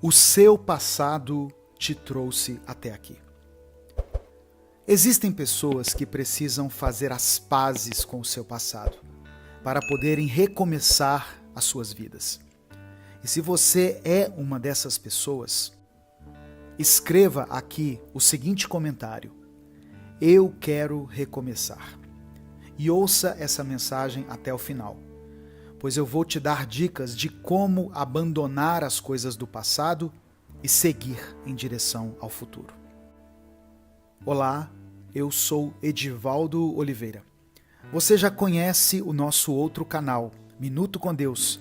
O seu passado te trouxe até aqui. Existem pessoas que precisam fazer as pazes com o seu passado para poderem recomeçar as suas vidas. E se você é uma dessas pessoas, escreva aqui o seguinte comentário: eu quero recomeçar. E ouça essa mensagem até o final, pois eu vou te dar dicas de como abandonar as coisas do passado e seguir em direção ao futuro. Olá, eu sou Edivaldo Oliveira. Você já conhece o nosso outro canal, Minuto com Deus,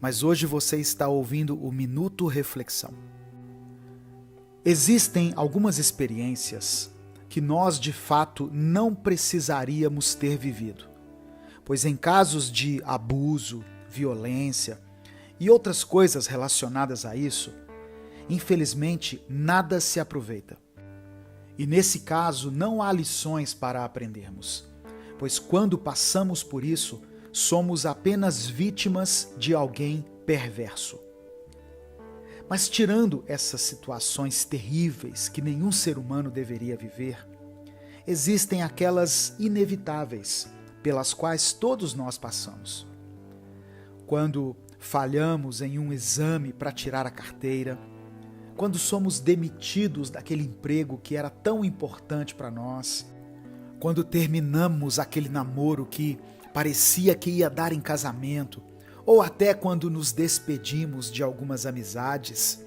mas hoje você está ouvindo o Minuto Reflexão. Existem algumas experiências que nós de fato não precisaríamos ter vivido, pois em casos de abuso, violência e outras coisas relacionadas a isso, infelizmente nada se aproveita. E nesse caso não há lições para aprendermos, pois quando passamos por isso, somos apenas vítimas de alguém perverso. Mas tirando essas situações terríveis que nenhum ser humano deveria viver, existem aquelas inevitáveis pelas quais todos nós passamos. Quando falhamos em um exame para tirar a carteira, quando somos demitidos daquele emprego que era tão importante para nós, quando terminamos aquele namoro que parecia que ia dar em casamento, ou até quando nos despedimos de algumas amizades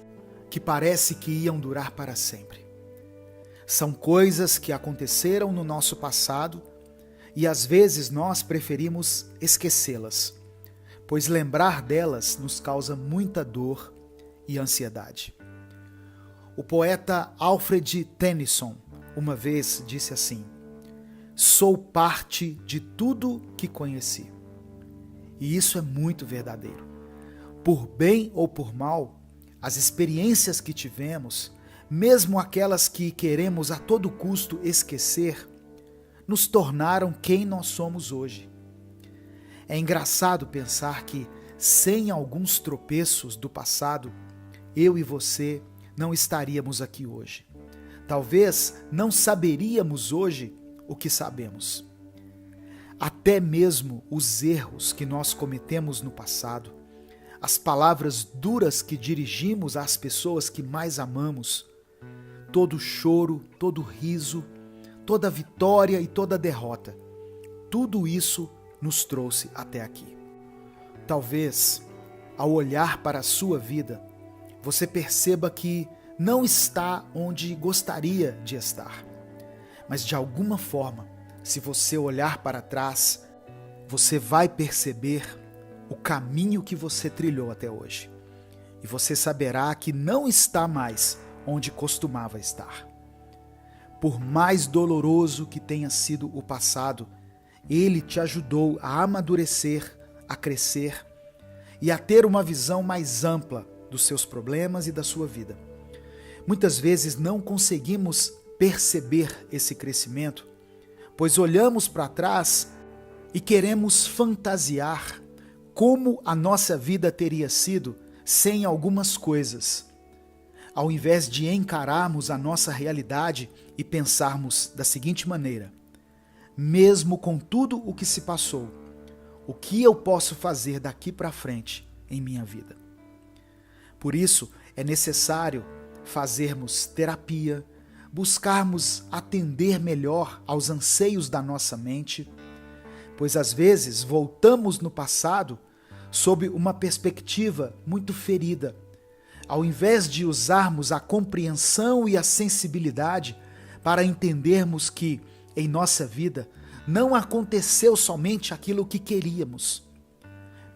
que parece que iam durar para sempre. São coisas que aconteceram no nosso passado e às vezes nós preferimos esquecê-las, pois lembrar delas nos causa muita dor e ansiedade. O poeta Alfred Tennyson uma vez disse assim: sou parte de tudo que conheci. E isso é muito verdadeiro. Por bem ou por mal, as experiências que tivemos, mesmo aquelas que queremos a todo custo esquecer, nos tornaram quem nós somos hoje. É engraçado pensar que, sem alguns tropeços do passado, eu e você não estaríamos aqui hoje. Talvez não saberíamos hoje o que sabemos. Até mesmo os erros que nós cometemos no passado, as palavras duras que dirigimos às pessoas que mais amamos, todo choro, todo riso, toda vitória e toda derrota, tudo isso nos trouxe até aqui. Talvez, ao olhar para a sua vida, você perceba que não está onde gostaria de estar. Mas de alguma forma, se você olhar para trás, você vai perceber o caminho que você trilhou até hoje. E você saberá que não está mais onde costumava estar. Por mais doloroso que tenha sido o passado, ele te ajudou a amadurecer, a crescer e a ter uma visão mais ampla dos seus problemas e da sua vida. Muitas vezes não conseguimos perceber esse crescimento, pois olhamos para trás e queremos fantasiar como a nossa vida teria sido sem algumas coisas, ao invés de encararmos a nossa realidade e pensarmos da seguinte maneira: mesmo com tudo o que se passou, o que eu posso fazer daqui para frente em minha vida? Por isso, é necessário fazermos terapia, buscarmos atender melhor aos anseios da nossa mente, pois às vezes voltamos no passado sob uma perspectiva muito ferida, ao invés de usarmos a compreensão e a sensibilidade para entendermos que, em nossa vida, não aconteceu somente aquilo que queríamos.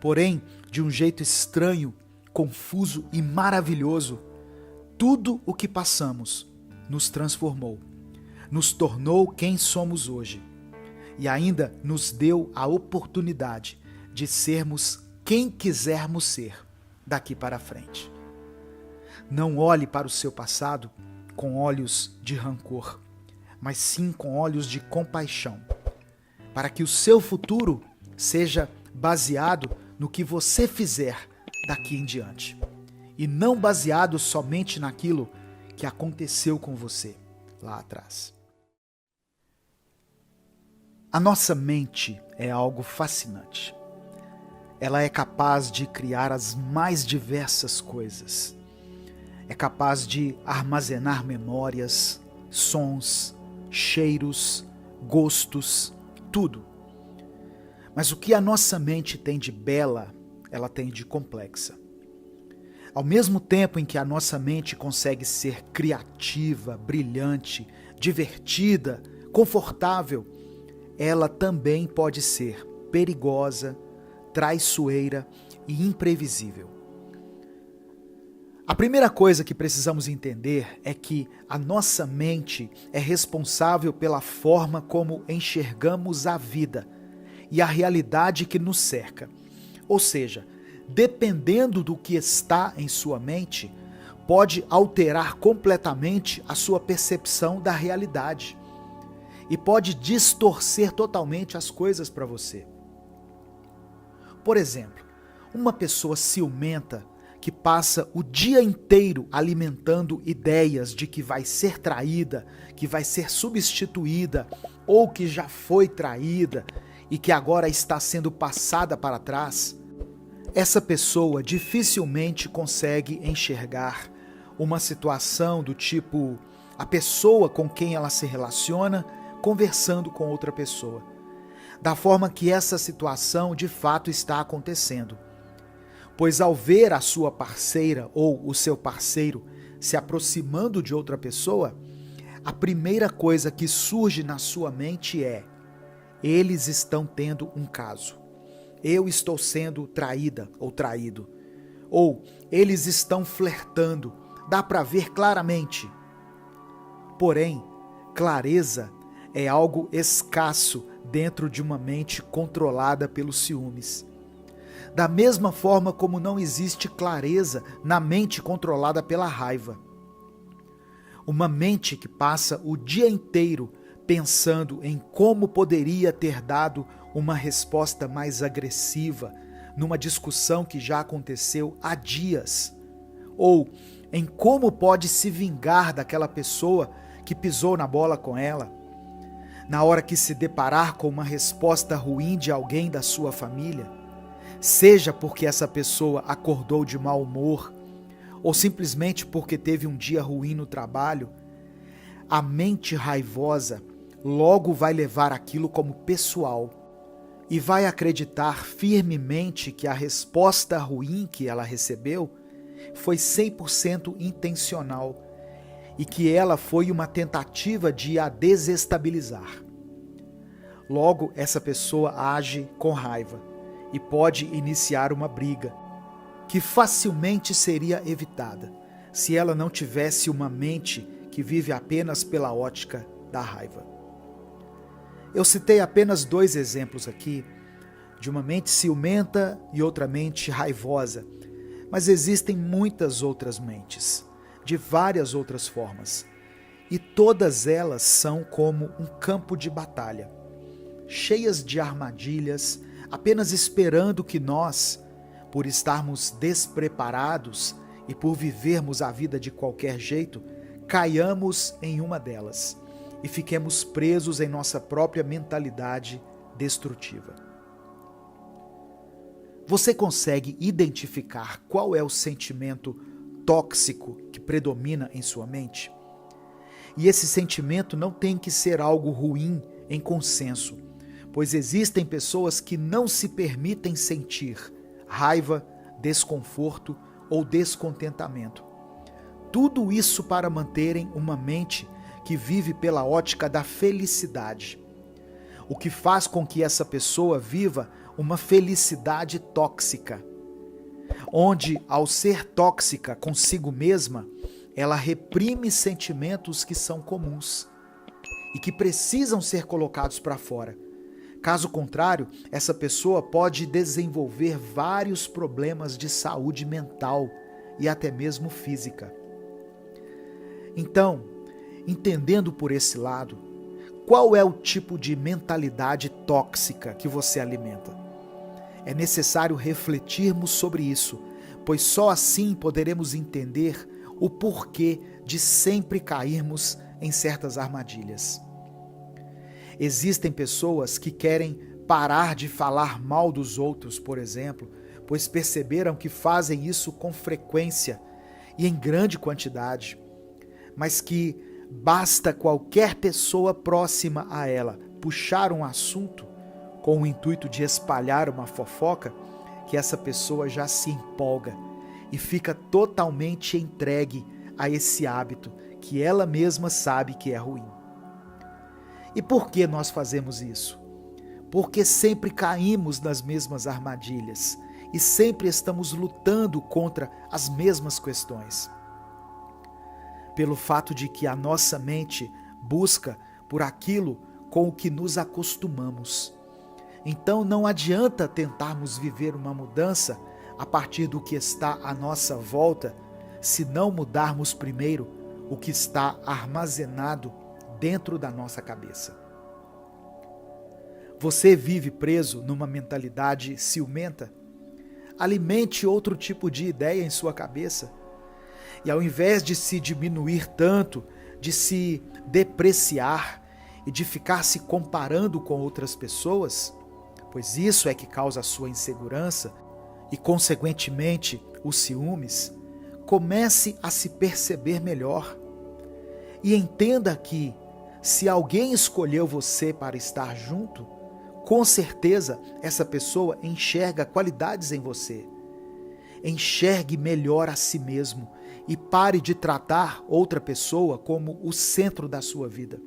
Porém, de um jeito estranho, confuso e maravilhoso, tudo o que passamos nos transformou, nos tornou quem somos hoje e ainda nos deu a oportunidade de sermos quem quisermos ser daqui para frente. Não olhe para o seu passado com olhos de rancor, mas sim com olhos de compaixão, para que o seu futuro seja baseado no que você fizer daqui em diante. e não baseado somente naquilo que aconteceu com você lá atrás. A nossa mente é algo fascinante. Ela é capaz de criar as mais diversas coisas. É capaz de armazenar memórias, sons, cheiros, gostos, tudo. Mas o que a nossa mente tem de bela, ela tem de complexa. Ao mesmo tempo em que a nossa mente consegue ser criativa, brilhante, divertida, confortável, ela também pode ser perigosa, traiçoeira e imprevisível. A primeira coisa que precisamos entender é que a nossa mente é responsável pela forma como enxergamos a vida e a realidade que nos cerca. Ou seja, dependendo do que está em sua mente, pode alterar completamente a sua percepção da realidade e pode distorcer totalmente as coisas para você. Por exemplo, uma pessoa ciumenta que passa o dia inteiro alimentando ideias de que vai ser traída, que vai ser substituída ou que já foi traída e que agora está sendo passada para trás, essa pessoa dificilmente consegue enxergar uma situação do tipo a pessoa com quem ela se relaciona conversando com outra pessoa, da forma que essa situação de fato está acontecendo. Pois ao ver a sua parceira ou o seu parceiro se aproximando de outra pessoa, a primeira coisa que surge na sua mente é: eles estão tendo um caso. Eu estou sendo traída ou traído. Ou eles estão flertando. Dá para ver claramente. Porém, clareza é algo escasso dentro de uma mente controlada pelos ciúmes. Da mesma forma como não existe clareza na mente controlada pela raiva. Uma mente que passa o dia inteiro pensando em como poderia ter dado uma resposta mais agressiva numa discussão que já aconteceu há dias, ou em como pode se vingar daquela pessoa que pisou na bola com ela, na hora que se deparar com uma resposta ruim de alguém da sua família, seja porque essa pessoa acordou de mau humor, ou simplesmente porque teve um dia ruim no trabalho, a mente raivosa logo vai levar aquilo como pessoal e vai acreditar firmemente que a resposta ruim que ela recebeu foi 100% intencional e que ela foi uma tentativa de a desestabilizar. Logo, essa pessoa age com raiva e pode iniciar uma briga, que facilmente seria evitada se ela não tivesse uma mente que vive apenas pela ótica da raiva. Eu citei apenas 2 exemplos aqui, de uma mente ciumenta e outra mente raivosa, mas existem muitas outras mentes, de várias outras formas, e todas elas são como um campo de batalha, cheias de armadilhas, apenas esperando que nós, por estarmos despreparados e por vivermos a vida de qualquer jeito, caiamos em uma delas e fiquemos presos em nossa própria mentalidade destrutiva. Você consegue identificar qual é o sentimento tóxico que predomina em sua mente? E esse sentimento não tem que ser algo ruim em consenso, pois existem pessoas que não se permitem sentir raiva, desconforto ou descontentamento. Tudo isso para manterem uma mente que vive pela ótica da felicidade, o que faz com que essa pessoa viva uma felicidade tóxica, onde, ao ser tóxica consigo mesma, ela reprime sentimentos que são comuns e que precisam ser colocados para fora. Caso contrário, essa pessoa pode desenvolver vários problemas de saúde mental e até mesmo física. Então, entendendo por esse lado, qual é o tipo de mentalidade tóxica que você alimenta? É necessário refletirmos sobre isso, pois só assim poderemos entender o porquê de sempre cairmos em certas armadilhas. Existem pessoas que querem parar de falar mal dos outros, por exemplo, pois perceberam que fazem isso com frequência e em grande quantidade, mas que basta qualquer pessoa próxima a ela puxar um assunto com o intuito de espalhar uma fofoca, que essa pessoa já se empolga e fica totalmente entregue a esse hábito que ela mesma sabe que é ruim. E por que nós fazemos isso? Porque sempre caímos nas mesmas armadilhas e sempre estamos lutando contra as mesmas questões. Pelo fato de que a nossa mente busca por aquilo com o que nos acostumamos. Então não adianta tentarmos viver uma mudança a partir do que está à nossa volta, se não mudarmos primeiro o que está armazenado dentro da nossa cabeça. Você vive preso numa mentalidade ciumenta? Alimente outro tipo de ideia em sua cabeça. E ao invés de se diminuir tanto, de se depreciar e de ficar se comparando com outras pessoas, pois isso é que causa a sua insegurança e, consequentemente, os ciúmes, comece a se perceber melhor. E entenda que, se alguém escolheu você para estar junto, com certeza essa pessoa enxerga qualidades em você. Enxergue melhor a si mesmo e pare de tratar outra pessoa como o centro da sua vida.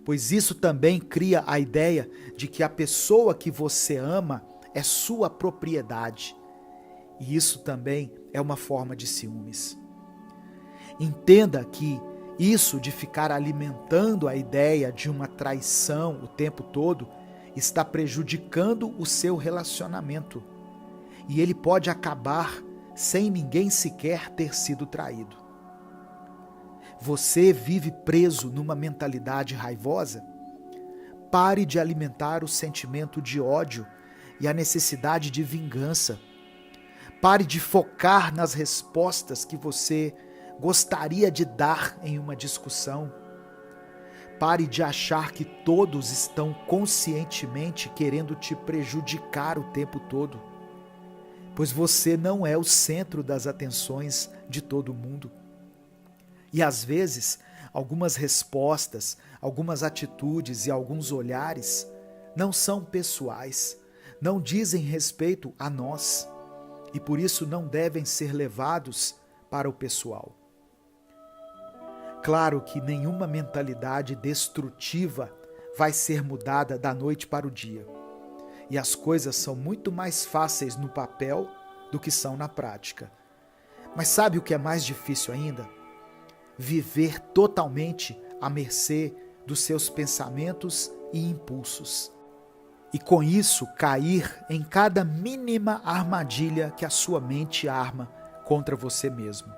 Pois isso também cria a ideia de que a pessoa que você ama é sua propriedade. E isso também é uma forma de ciúmes. Entenda que isso de ficar alimentando a ideia de uma traição o tempo todo está prejudicando o seu relacionamento. E ele pode acabar sem ninguém sequer ter sido traído. Você vive preso numa mentalidade raivosa? Pare de alimentar o sentimento de ódio e a necessidade de vingança. Pare de focar nas respostas que você gostaria de dar em uma discussão. Pare de achar que todos estão conscientemente querendo te prejudicar o tempo todo, pois você não é o centro das atenções de todo mundo. E às vezes, algumas respostas, algumas atitudes e alguns olhares não são pessoais, não dizem respeito a nós e por isso não devem ser levados para o pessoal. Claro que nenhuma mentalidade destrutiva vai ser mudada da noite para o dia. E as coisas são muito mais fáceis no papel do que são na prática. Mas sabe o que é mais difícil ainda? Viver totalmente à mercê dos seus pensamentos e impulsos. E com isso cair em cada mínima armadilha que a sua mente arma contra você mesmo.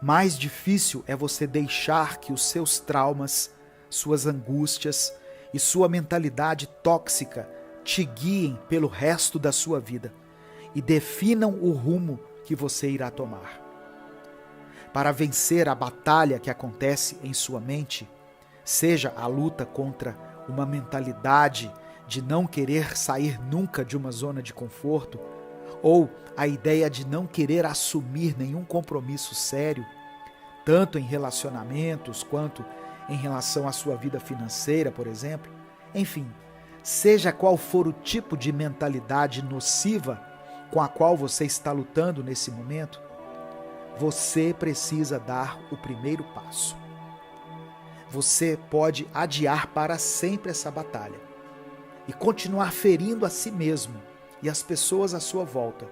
Mais difícil é você deixar que os seus traumas, suas angústias e sua mentalidade tóxica te guiem pelo resto da sua vida e definam o rumo que você irá tomar. Para vencer a batalha que acontece em sua mente, seja a luta contra uma mentalidade de não querer sair nunca de uma zona de conforto, ou a ideia de não querer assumir nenhum compromisso sério, tanto em relacionamentos quanto em relação à sua vida financeira, por exemplo. Enfim, seja qual for o tipo de mentalidade nociva com a qual você está lutando nesse momento, você precisa dar o primeiro passo. Você pode adiar para sempre essa batalha e continuar ferindo a si mesmo e as pessoas à sua volta,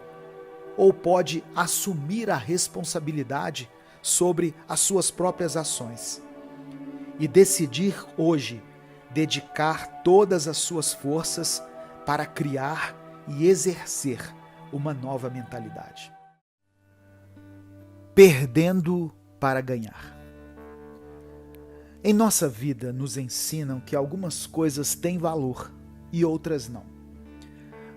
ou pode assumir a responsabilidade sobre as suas próprias ações e decidir hoje dedicar todas as suas forças para criar e exercer uma nova mentalidade. Perdendo para ganhar. Em nossa vida nos ensinam que algumas coisas têm valor e outras não.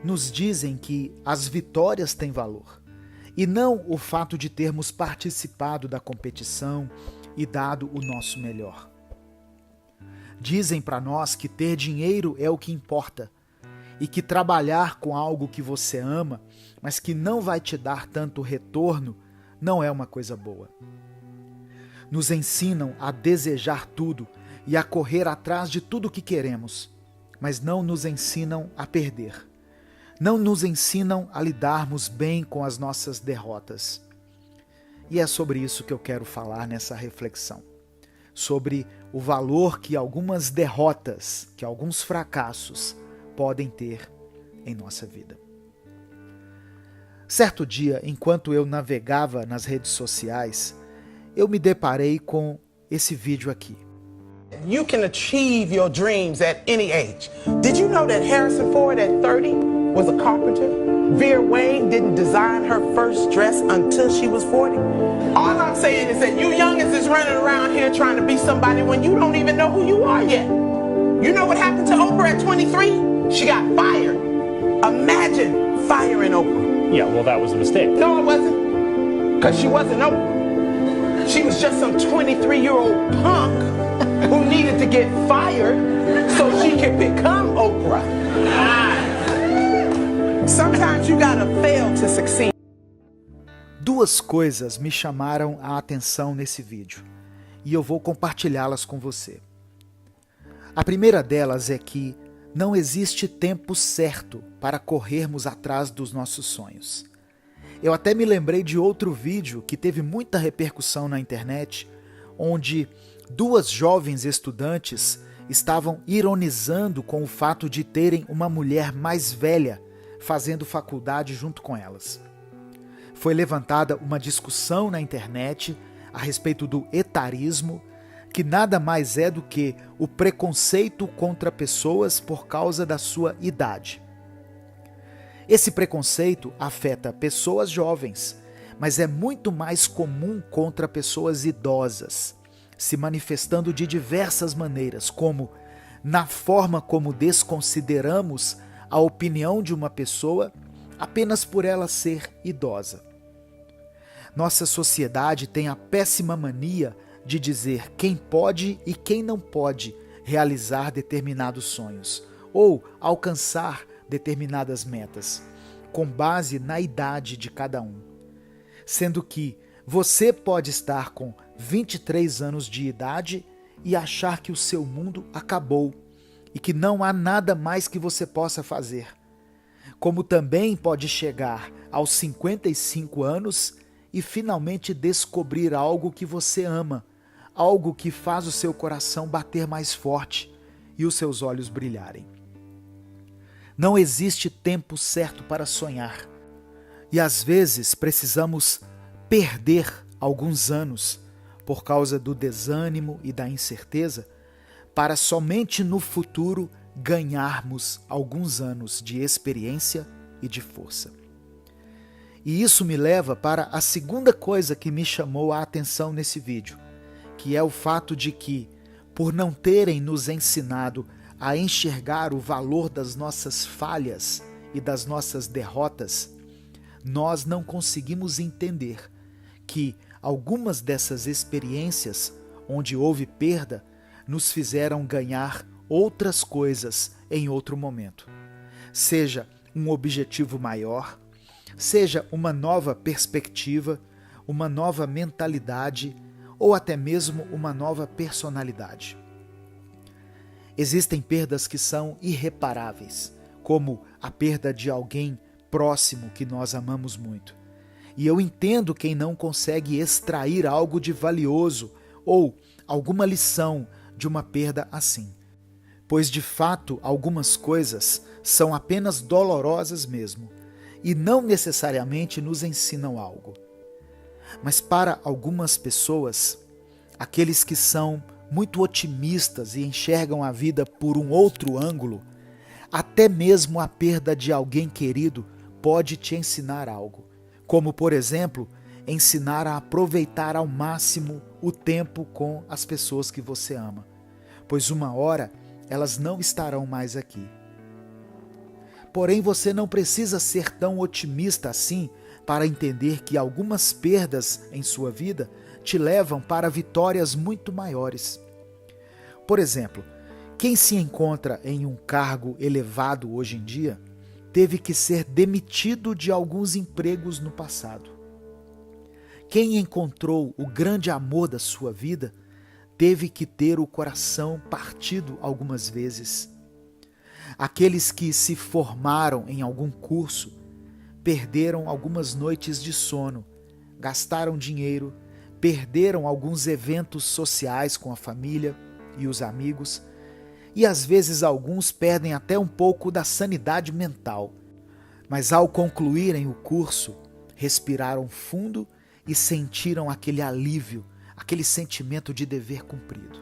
Nos dizem que as vitórias têm valor e não o fato de termos participado da competição e dado o nosso melhor. Dizem para nós que ter dinheiro é o que importa e que trabalhar com algo que você ama, mas que não vai te dar tanto retorno, não é uma coisa boa. Nos ensinam a desejar tudo e a correr atrás de tudo que queremos, mas não nos ensinam a perder. Não nos ensinam a lidarmos bem com as nossas derrotas. E é sobre isso que eu quero falar nessa reflexão. Sobre o valor que algumas derrotas, que alguns fracassos podem ter em nossa vida. Certo dia, enquanto eu navegava nas redes sociais, eu me deparei com esse vídeo aqui. You can achieve your dreams at any age. Did you know that Harrison Ford at 30 was a carpenter? Vera Wang didn't design her first dress until she was 40. All I'm saying is that you youngins is running around here trying to be somebody when you don't even know who you are yet. You know what happened to Oprah at 23? She got fired. Imagine firing Oprah. Yeah, well, that was a mistake. No, it wasn't. Because she wasn't Oprah. She was just some 23-year-old punk who needed to get fired so she could become Oprah. Sometimes you gotta fail to succeed. Duas coisas me chamaram a atenção nesse vídeo e eu vou compartilhá-las com você. A primeira delas é que não existe tempo certo para corrermos atrás dos nossos sonhos. Eu até me lembrei de outro vídeo que teve muita repercussão na internet, onde duas jovens estudantes estavam ironizando com o fato de terem uma mulher mais velha fazendo faculdade junto com elas. Foi levantada uma discussão na internet a respeito do etarismo, que nada mais é do que o preconceito contra pessoas por causa da sua idade. Esse preconceito afeta pessoas jovens, mas é muito mais comum contra pessoas idosas, se manifestando de diversas maneiras, como na forma como desconsideramos a opinião de uma pessoa apenas por ela ser idosa. Nossa sociedade tem a péssima mania de dizer quem pode e quem não pode realizar determinados sonhos ou alcançar determinadas metas, com base na idade de cada um. Sendo que você pode estar com 23 anos de idade e achar que o seu mundo acabou e que não há nada mais que você possa fazer. Como também pode chegar aos 55 anos e finalmente descobrir algo que você ama, algo que faz o seu coração bater mais forte e os seus olhos brilharem. Não existe tempo certo para sonhar. E às vezes precisamos perder alguns anos por causa do desânimo e da incerteza, para somente no futuro ganharmos alguns anos de experiência e de força. E isso me leva para a segunda coisa que me chamou a atenção nesse vídeo, que é o fato de que, por não terem nos ensinado a enxergar o valor das nossas falhas e das nossas derrotas, nós não conseguimos entender que algumas dessas experiências onde houve perda nos fizeram ganhar outras coisas em outro momento. Seja um objetivo maior, seja uma nova perspectiva, uma nova mentalidade ou até mesmo uma nova personalidade. Existem perdas que são irreparáveis, como a perda de alguém próximo que nós amamos muito. E eu entendo quem não consegue extrair algo de valioso ou alguma lição de uma perda assim. Pois de fato algumas coisas são apenas dolorosas mesmo e não necessariamente nos ensinam algo. Mas para algumas pessoas, aqueles que são muito otimistas e enxergam a vida por um outro ângulo, até mesmo a perda de alguém querido pode te ensinar algo. Como, por exemplo, ensinar a aproveitar ao máximo o tempo com as pessoas que você ama, pois uma hora elas não estarão mais aqui. Porém, você não precisa ser tão otimista assim para entender que algumas perdas em sua vida te levam para vitórias muito maiores. Por exemplo, quem se encontra em um cargo elevado hoje em dia teve que ser demitido de alguns empregos no passado. Quem encontrou o grande amor da sua vida teve que ter o coração partido algumas vezes. Aqueles que se formaram em algum curso perderam algumas noites de sono, gastaram dinheiro, perderam alguns eventos sociais com a família e os amigos, e às vezes alguns perdem até um pouco da sanidade mental. Mas ao concluírem o curso, respiraram fundo e sentiram aquele alívio, aquele sentimento de dever cumprido.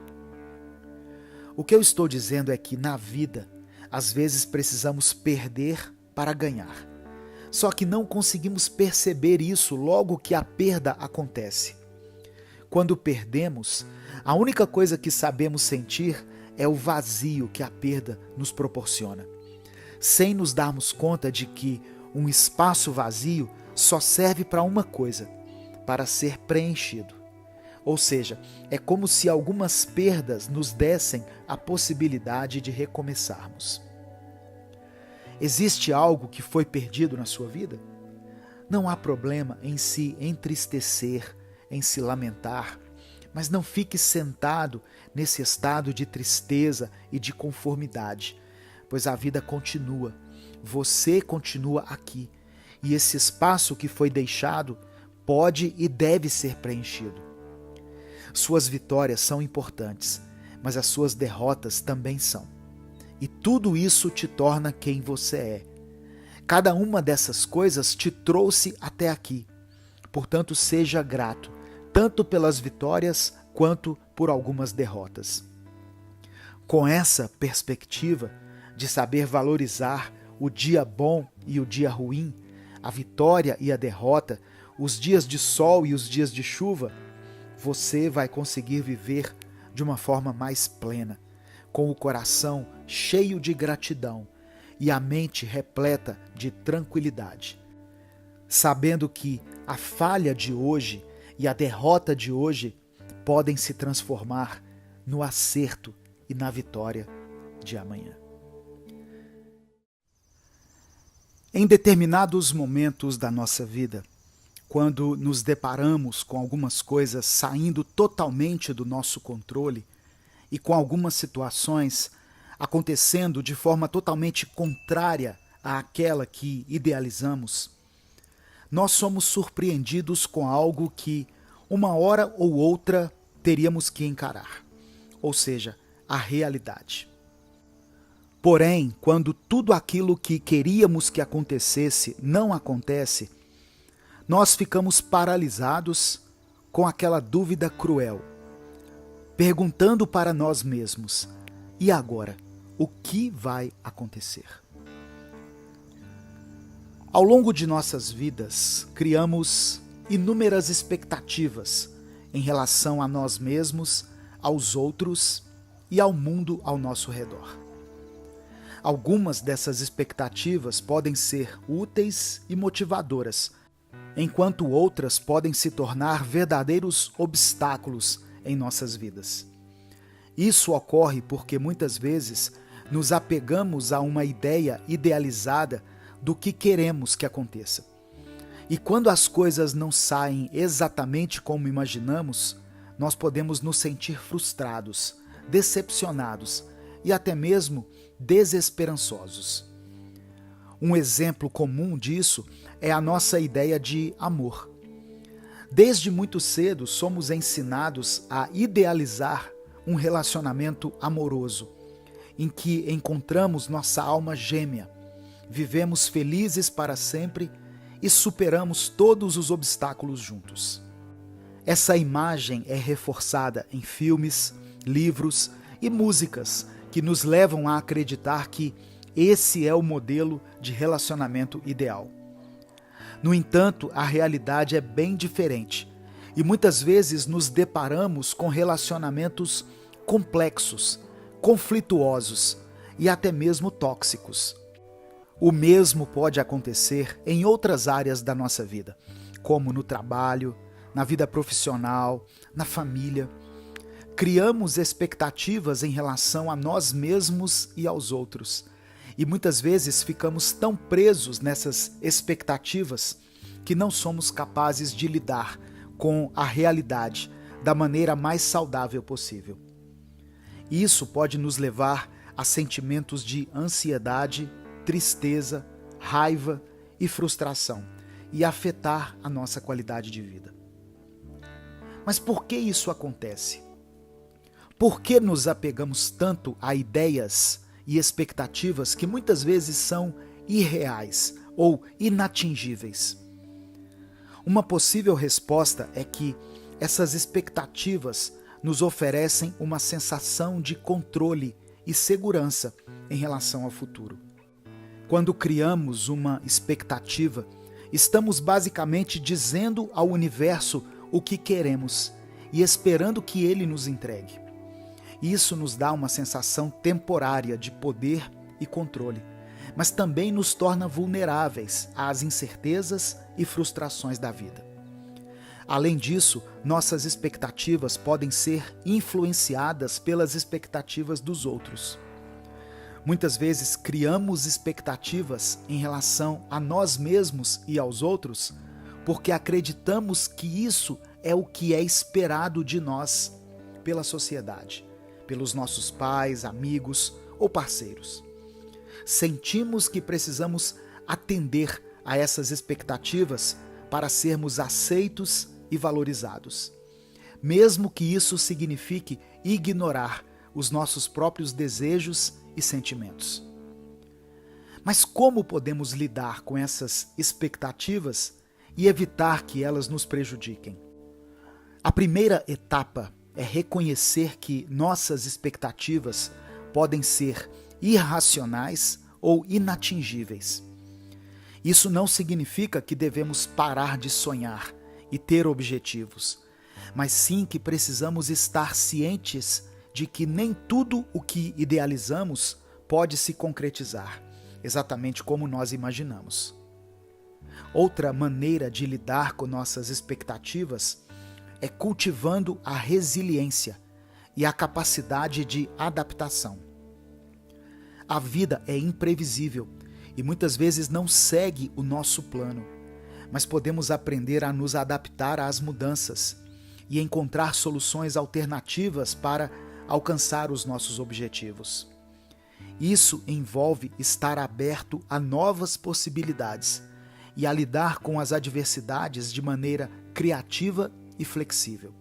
O que eu estou dizendo é que na vida, às vezes precisamos perder para ganhar. Só que não conseguimos perceber isso logo que a perda acontece. Quando perdemos, a única coisa que sabemos sentir é o vazio que a perda nos proporciona, sem nos darmos conta de que um espaço vazio só serve para uma coisa, para ser preenchido. Ou seja, é como se algumas perdas nos dessem a possibilidade de recomeçarmos. Existe algo que foi perdido na sua vida? Não há problema em se entristecer, em se lamentar, mas não fique sentado nesse estado de tristeza e de conformidade, pois a vida continua, você continua aqui, e esse espaço que foi deixado pode e deve ser preenchido. Suas vitórias são importantes, mas as suas derrotas também são. E tudo isso te torna quem você é. Cada uma dessas coisas te trouxe até aqui. Portanto, seja grato, tanto pelas vitórias quanto por algumas derrotas. Com essa perspectiva de saber valorizar o dia bom e o dia ruim, a vitória e a derrota, os dias de sol e os dias de chuva, você vai conseguir viver de uma forma mais plena, com o coração cheio de gratidão e a mente repleta de tranquilidade, sabendo que a falha de hoje e a derrota de hoje podem se transformar no acerto e na vitória de amanhã. Em determinados momentos da nossa vida, quando nos deparamos com algumas coisas saindo totalmente do nosso controle e com algumas situações acontecendo de forma totalmente contrária àquela que idealizamos, nós somos surpreendidos com algo que, uma hora ou outra, teríamos que encarar, ou seja, a realidade. Porém, quando tudo aquilo que queríamos que acontecesse não acontece, nós ficamos paralisados com aquela dúvida cruel, perguntando para nós mesmos: e agora? O que vai acontecer? Ao longo de nossas vidas, criamos inúmeras expectativas em relação a nós mesmos, aos outros e ao mundo ao nosso redor. Algumas dessas expectativas podem ser úteis e motivadoras, enquanto outras podem se tornar verdadeiros obstáculos em nossas vidas. Isso ocorre porque muitas vezes nos apegamos a uma ideia idealizada do que queremos que aconteça. E quando as coisas não saem exatamente como imaginamos, nós podemos nos sentir frustrados, decepcionados e até mesmo desesperançosos. Um exemplo comum disso é a nossa ideia de amor. Desde muito cedo somos ensinados a idealizar um relacionamento amoroso, em que encontramos nossa alma gêmea, vivemos felizes para sempre e superamos todos os obstáculos juntos. Essa imagem é reforçada em filmes, livros e músicas que nos levam a acreditar que esse é o modelo de relacionamento ideal. No entanto, a realidade é bem diferente e muitas vezes nos deparamos com relacionamentos complexos, conflituosos e até mesmo tóxicos. O mesmo pode acontecer em outras áreas da nossa vida, como no trabalho, na vida profissional, na família. Criamos expectativas em relação a nós mesmos e aos outros. E muitas vezes ficamos tão presos nessas expectativas que não somos capazes de lidar com a realidade da maneira mais saudável possível. Isso pode nos levar a sentimentos de ansiedade, tristeza, raiva e frustração e afetar a nossa qualidade de vida. Mas por que isso acontece? Por que nos apegamos tanto a ideias e expectativas que muitas vezes são irreais ou inatingíveis? Uma possível resposta é que essas expectativas nos oferecem uma sensação de controle e segurança em relação ao futuro. Quando criamos uma expectativa, estamos basicamente dizendo ao universo o que queremos e esperando que ele nos entregue. Isso nos dá uma sensação temporária de poder e controle, mas também nos torna vulneráveis às incertezas e frustrações da vida. Além disso, nossas expectativas podem ser influenciadas pelas expectativas dos outros. Muitas vezes criamos expectativas em relação a nós mesmos e aos outros porque acreditamos que isso é o que é esperado de nós pela sociedade, pelos nossos pais, amigos ou parceiros. Sentimos que precisamos atender a essas expectativas para sermos aceitos e valorizados, mesmo que isso signifique ignorar os nossos próprios desejos e sentimentos. Mas como podemos lidar com essas expectativas e evitar que elas nos prejudiquem? A primeira etapa é reconhecer que nossas expectativas podem ser irracionais ou inatingíveis. Isso não significa que devemos parar de sonhar e ter objetivos, mas sim que precisamos estar cientes de que nem tudo o que idealizamos pode se concretizar, exatamente como nós imaginamos. Outra maneira de lidar com nossas expectativas é cultivando a resiliência e a capacidade de adaptação. A vida é imprevisível e muitas vezes não segue o nosso plano, mas podemos aprender a nos adaptar às mudanças e encontrar soluções alternativas para alcançar os nossos objetivos. Isso envolve estar aberto a novas possibilidades e a lidar com as adversidades de maneira criativa e flexível.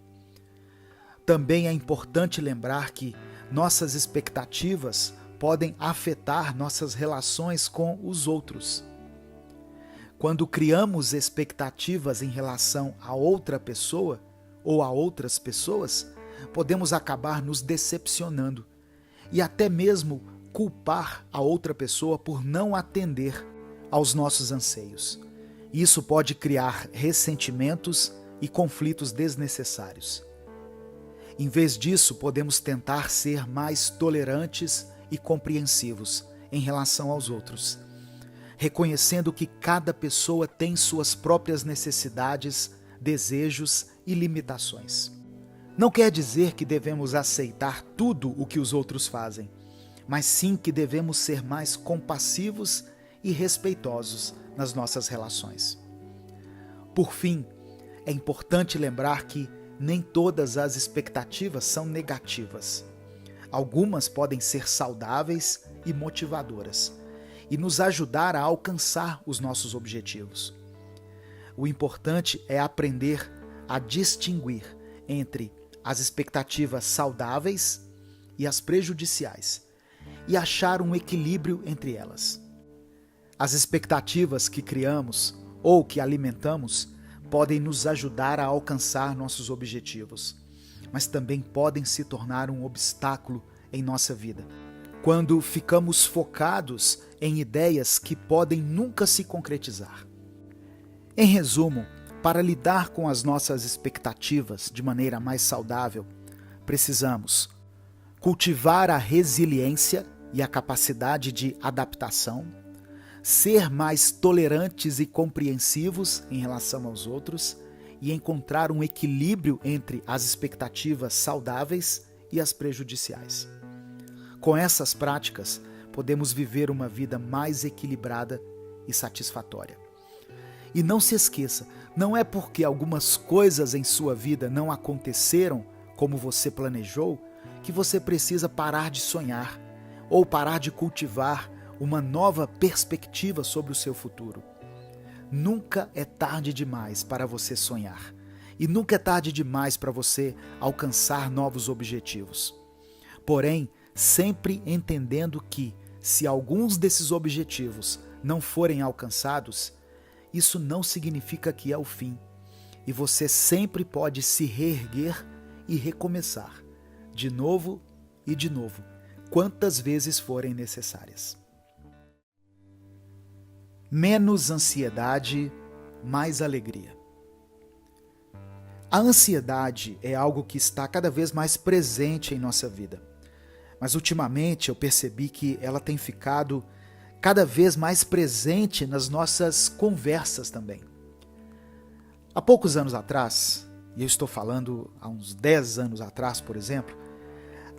Também é importante lembrar que nossas expectativas podem afetar nossas relações com os outros. Quando criamos expectativas em relação a outra pessoa ou a outras pessoas, podemos acabar nos decepcionando e até mesmo culpar a outra pessoa por não atender aos nossos anseios. Isso pode criar ressentimentos e conflitos desnecessários. Em vez disso, podemos tentar ser mais tolerantes e compreensivos em relação aos outros, reconhecendo que cada pessoa tem suas próprias necessidades, desejos e limitações. Não quer dizer que devemos aceitar tudo o que os outros fazem, mas sim que devemos ser mais compassivos e respeitosos nas nossas relações. Por fim, é importante lembrar que nem todas as expectativas são negativas. Algumas podem ser saudáveis e motivadoras e nos ajudar a alcançar os nossos objetivos. O importante é aprender a distinguir entre as expectativas saudáveis e as prejudiciais e achar um equilíbrio entre elas. As expectativas que criamos ou que alimentamos podem nos ajudar a alcançar nossos objetivos, mas também podem se tornar um obstáculo em nossa vida, quando ficamos focados em ideias que podem nunca se concretizar. Em resumo, para lidar com as nossas expectativas de maneira mais saudável, precisamos cultivar a resiliência e a capacidade de adaptação, ser mais tolerantes e compreensivos em relação aos outros e encontrar um equilíbrio entre as expectativas saudáveis e as prejudiciais. Com essas práticas, podemos viver uma vida mais equilibrada e satisfatória. E não se esqueça, não é porque algumas coisas em sua vida não aconteceram como você planejou que você precisa parar de sonhar ou parar de cultivar uma nova perspectiva sobre o seu futuro. Nunca é tarde demais para você sonhar e nunca é tarde demais para você alcançar novos objetivos. Porém, sempre entendendo que, se alguns desses objetivos não forem alcançados, isso não significa que é o fim, e você sempre pode se reerguer e recomeçar, de novo e de novo, quantas vezes forem necessárias. Menos ansiedade, mais alegria. A ansiedade é algo que está cada vez mais presente em nossa vida. Mas ultimamente eu percebi que ela tem ficado cada vez mais presente nas nossas conversas também. Há poucos anos atrás, e eu estou falando há uns 10 anos atrás, por exemplo,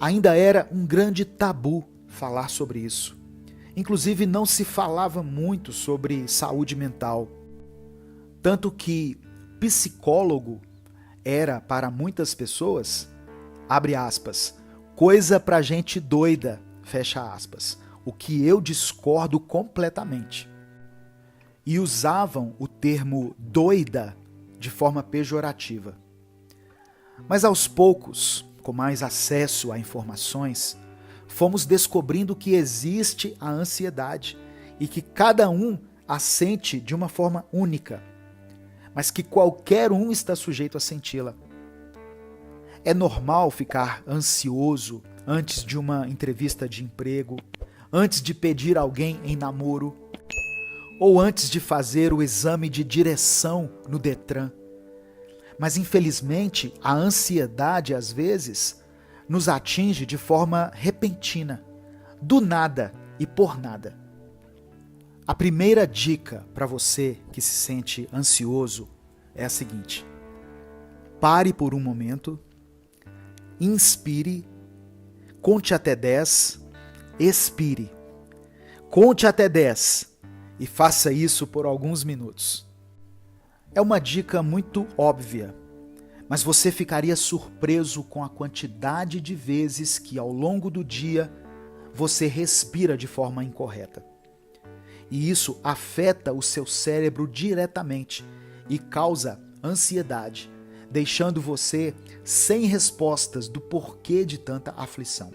ainda era um grande tabu falar sobre isso. Inclusive não se falava muito sobre saúde mental. Tanto que psicólogo era para muitas pessoas, abre aspas, coisa pra gente doida, fecha aspas, o que eu discordo completamente. E usavam o termo doida de forma pejorativa. Mas aos poucos, com mais acesso a informações, fomos descobrindo que existe a ansiedade e que cada um a sente de uma forma única, mas que qualquer um está sujeito a senti-la. É normal ficar ansioso antes de uma entrevista de emprego, antes de pedir alguém em namoro, ou antes de fazer o exame de direção no Detran. Mas infelizmente a ansiedade às vezes nos atinge de forma repentina, do nada e por nada. A primeira dica para você que se sente ansioso é a seguinte: pare por um momento, inspire, conte até 10, expire. Conte até 10 e faça isso por alguns minutos. É uma dica muito óbvia, mas você ficaria surpreso com a quantidade de vezes que ao longo do dia você respira de forma incorreta. E isso afeta o seu cérebro diretamente e causa ansiedade, deixando você sem respostas do porquê de tanta aflição.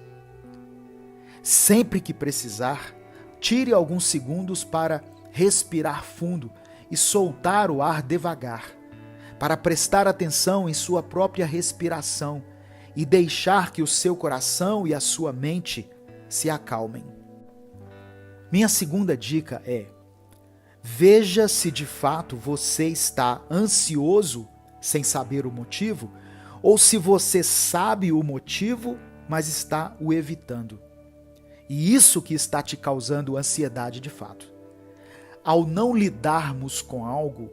Sempre que precisar, tire alguns segundos para respirar fundo e soltar o ar devagar, para prestar atenção em sua própria respiração e deixar que o seu coração e a sua mente se acalmem. Minha segunda dica é: veja se de fato você está ansioso sem saber o motivo, ou se você sabe o motivo, mas está o evitando. E isso que está te causando ansiedade de fato. Ao não lidarmos com algo,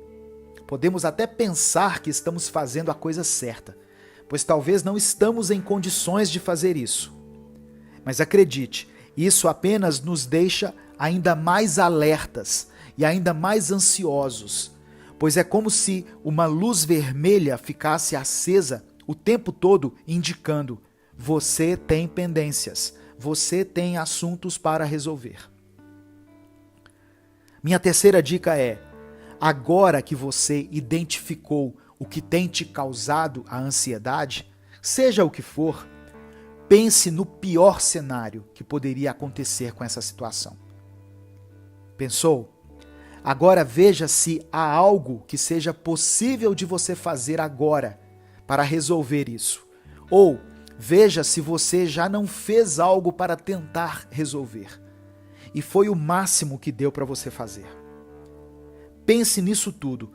podemos até pensar que estamos fazendo a coisa certa, pois talvez não estamos em condições de fazer isso. Mas acredite, isso apenas nos deixa ainda mais alertas e ainda mais ansiosos, pois é como se uma luz vermelha ficasse acesa o tempo todo indicando: você tem pendências, você tem assuntos para resolver. Minha terceira dica é: agora que você identificou o que tem te causado a ansiedade, seja o que for, pense no pior cenário que poderia acontecer com essa situação. Pensou? Agora veja se há algo que seja possível de você fazer agora para resolver isso. Ou veja se você já não fez algo para tentar resolver e foi o máximo que deu para você fazer. Pense nisso tudo,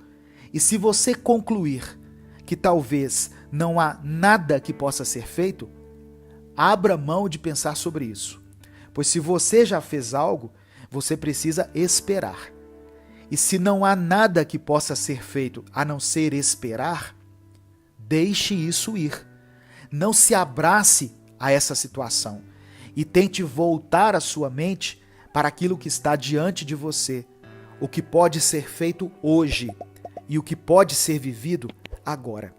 e se você concluir que talvez não há nada que possa ser feito, abra mão de pensar sobre isso. Pois se você já fez algo, Você precisa esperar. E se não há nada que possa ser feito a não ser esperar, deixe isso ir. Não se abrace a essa situação e tente voltar a sua mente para aquilo que está diante de você, o que pode ser feito hoje e o que pode ser vivido agora.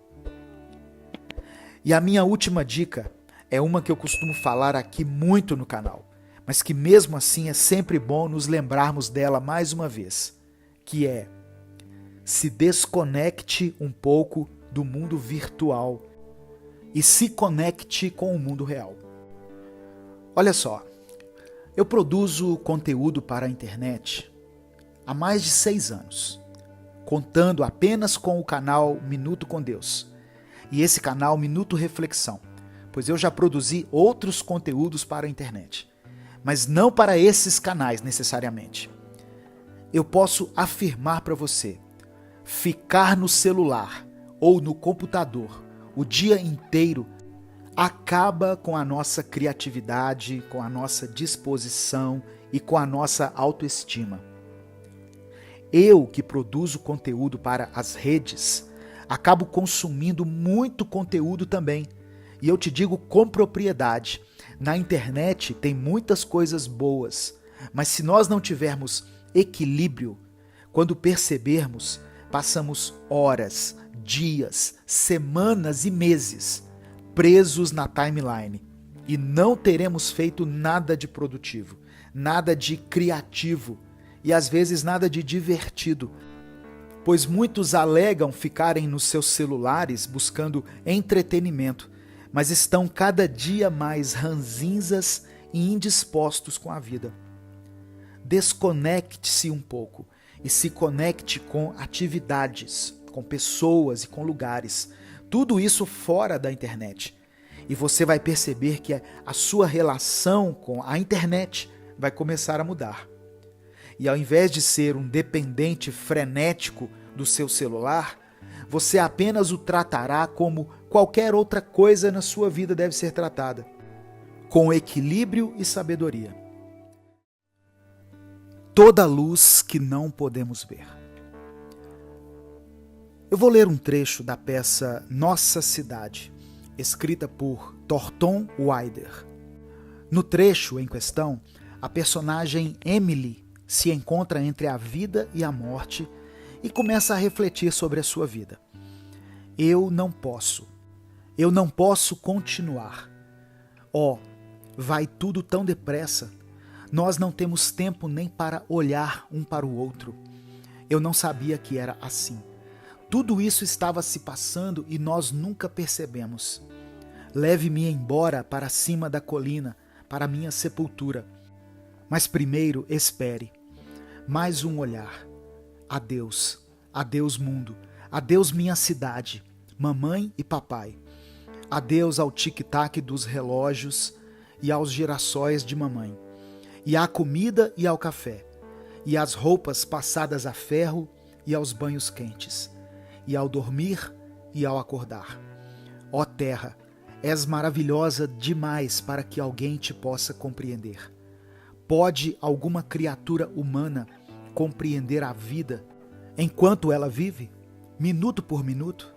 E a minha última dica é uma que eu costumo falar aqui muito no canal, mas que mesmo assim é sempre bom nos lembrarmos dela mais uma vez, que é: se desconecte um pouco do mundo virtual e se conecte com o mundo real. Olha só, eu produzo conteúdo para a internet há mais de 6 anos, contando apenas com o canal Minuto com Deus e esse canal Minuto Reflexão, pois eu já produzi outros conteúdos para a internet, mas não para esses canais necessariamente. Eu posso afirmar para você, ficar no celular ou no computador o dia inteiro acaba com a nossa criatividade, com a nossa disposição e com a nossa autoestima. Eu, que produzo conteúdo para as redes, acabo consumindo muito conteúdo também. E eu te digo com propriedade, na internet tem muitas coisas boas, mas se nós não tivermos equilíbrio, quando percebermos, passamos horas, dias, semanas e meses presos na timeline e não teremos feito nada de produtivo, nada de criativo e às vezes nada de divertido, pois muitos alegam ficarem nos seus celulares buscando entretenimento, mas estão cada dia mais ranzinzas e indispostos com a vida. Desconecte-se um pouco e se conecte com atividades, com pessoas e com lugares. Tudo isso fora da internet. E você vai perceber que a sua relação com a internet vai começar a mudar. E ao invés de ser um dependente frenético do seu celular, você apenas o tratará como qualquer outra coisa na sua vida deve ser tratada, com equilíbrio e sabedoria. Toda luz que não podemos ver. Eu vou ler um trecho da peça Nossa Cidade, escrita por Thornton Wilder. No trecho em questão, a personagem Emily se encontra entre a vida e a morte e começa a refletir sobre a sua vida. Eu não posso continuar. Vai tudo tão depressa. Nós não temos tempo nem para olhar um para o outro. Eu não sabia que era assim. Tudo isso estava se passando e nós nunca percebemos. Leve-me embora para cima da colina, para minha sepultura. Mas primeiro espere. Mais um olhar. Adeus. Adeus, mundo. Adeus, minha cidade. Mamãe e papai. Adeus ao tic-tac dos relógios e aos girassóis de mamãe. E à comida e ao café. E às roupas passadas a ferro e aos banhos quentes. E ao dormir e ao acordar. Ó terra, és maravilhosa demais para que alguém te possa compreender. Pode alguma criatura humana compreender a vida enquanto ela vive, minuto por minuto?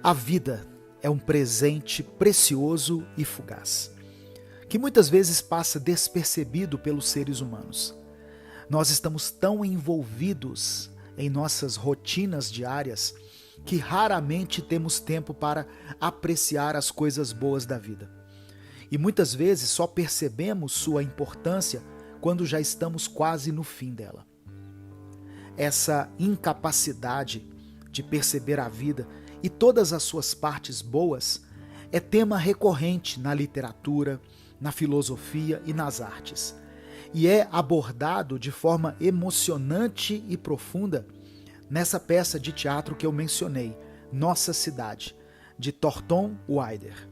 A vida é um presente precioso e fugaz, que muitas vezes passa despercebido pelos seres humanos. Nós estamos tão envolvidos em nossas rotinas diárias que raramente temos tempo para apreciar as coisas boas da vida. E muitas vezes só percebemos sua importância quando já estamos quase no fim dela. Essa incapacidade de perceber a vida e todas as suas partes boas é tema recorrente na literatura, na filosofia e nas artes. E é abordado de forma emocionante e profunda nessa peça de teatro que eu mencionei, Nossa Cidade, de Thornton Wilder.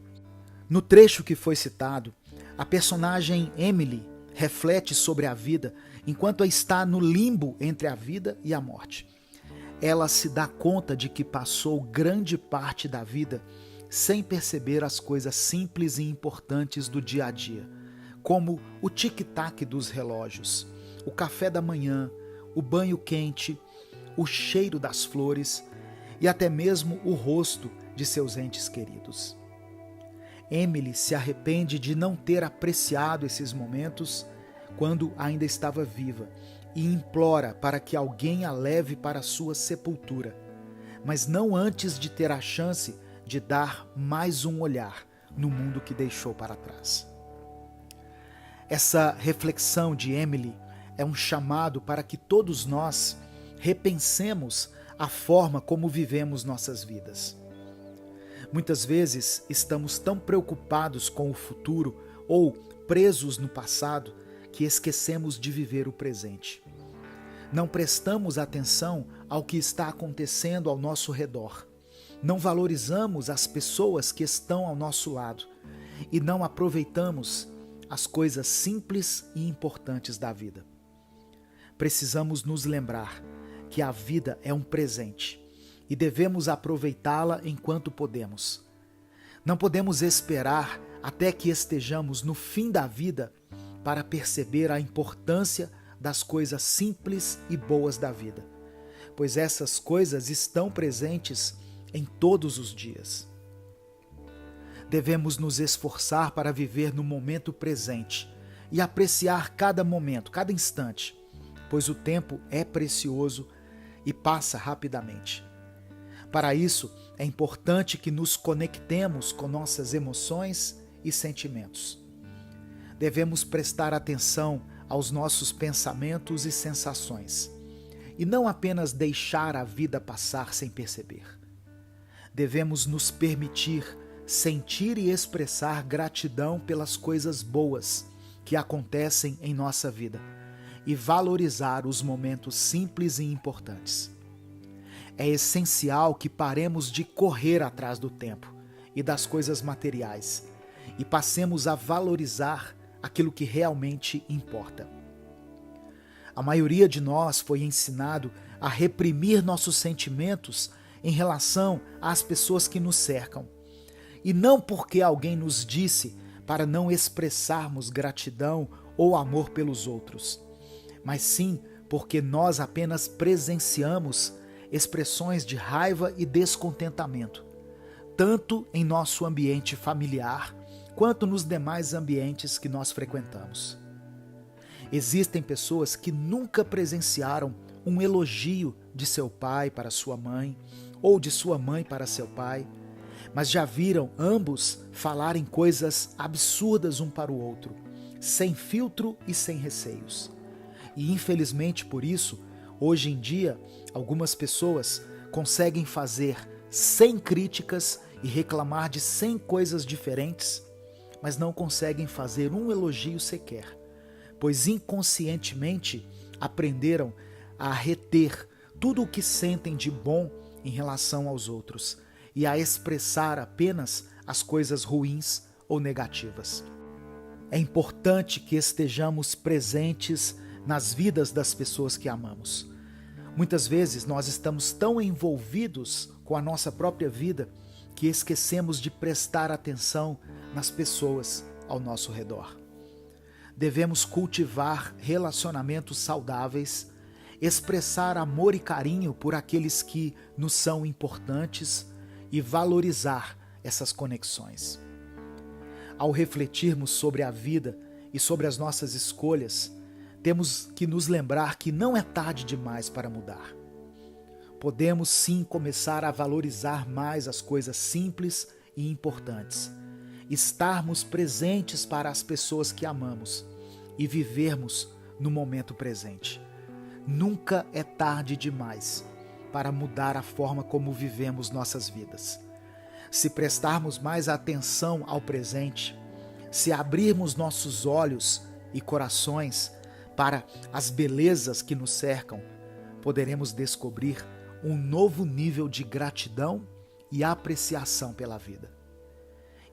No trecho que foi citado, a personagem Emily reflete sobre a vida enquanto está no limbo entre a vida e a morte. Ela se dá conta de que passou grande parte da vida sem perceber as coisas simples e importantes do dia a dia, como o tic-tac dos relógios, o café da manhã, o banho quente, o cheiro das flores e até mesmo o rosto de seus entes queridos. Emily se arrepende de não ter apreciado esses momentos quando ainda estava viva e implora para que alguém a leve para sua sepultura, mas não antes de ter a chance de dar mais um olhar no mundo que deixou para trás. Essa reflexão de Emily é um chamado para que todos nós repensemos a forma como vivemos nossas vidas. Muitas vezes estamos tão preocupados com o futuro ou presos no passado que esquecemos de viver o presente. Não prestamos atenção ao que está acontecendo ao nosso redor. Não valorizamos as pessoas que estão ao nosso lado e não aproveitamos as coisas simples e importantes da vida. Precisamos nos lembrar que a vida é um presente e devemos aproveitá-la enquanto podemos. Não podemos esperar até que estejamos no fim da vida para perceber a importância das coisas simples e boas da vida, pois essas coisas estão presentes em todos os dias. Devemos nos esforçar para viver no momento presente e apreciar cada momento, cada instante, pois o tempo é precioso e passa rapidamente. Para isso, é importante que nos conectemos com nossas emoções e sentimentos. Devemos prestar atenção aos nossos pensamentos e sensações, e não apenas deixar a vida passar sem perceber. Devemos nos permitir sentir e expressar gratidão pelas coisas boas que acontecem em nossa vida e valorizar os momentos simples e importantes. É essencial que paremos de correr atrás do tempo e das coisas materiais e passemos a valorizar aquilo que realmente importa. A maioria de nós foi ensinado a reprimir nossos sentimentos em relação às pessoas que nos cercam. E não porque alguém nos disse para não expressarmos gratidão ou amor pelos outros, mas sim porque nós apenas presenciamos expressões de raiva e descontentamento, tanto em nosso ambiente familiar, quanto nos demais ambientes que nós frequentamos. Existem pessoas que nunca presenciaram um elogio de seu pai para sua mãe, ou de sua mãe para seu pai, mas já viram ambos falarem coisas absurdas um para o outro, sem filtro e sem receios. E infelizmente por isso, hoje em dia, algumas pessoas conseguem fazer 100 críticas e reclamar de 100 coisas diferentes, mas não conseguem fazer um elogio sequer, pois inconscientemente aprenderam a reter tudo o que sentem de bom em relação aos outros e a expressar apenas as coisas ruins ou negativas. É importante que estejamos presentes nas vidas das pessoas que amamos. Muitas vezes nós estamos tão envolvidos com a nossa própria vida que esquecemos de prestar atenção nas pessoas ao nosso redor. Devemos cultivar relacionamentos saudáveis, expressar amor e carinho por aqueles que nos são importantes e valorizar essas conexões. Ao refletirmos sobre a vida e sobre as nossas escolhas, temos que nos lembrar que não é tarde demais para mudar. Podemos sim começar a valorizar mais as coisas simples e importantes, estarmos presentes para as pessoas que amamos e vivermos no momento presente. Nunca é tarde demais para mudar a forma como vivemos nossas vidas. Se prestarmos mais atenção ao presente, se abrirmos nossos olhos e corações para as belezas que nos cercam, poderemos descobrir um novo nível de gratidão e apreciação pela vida.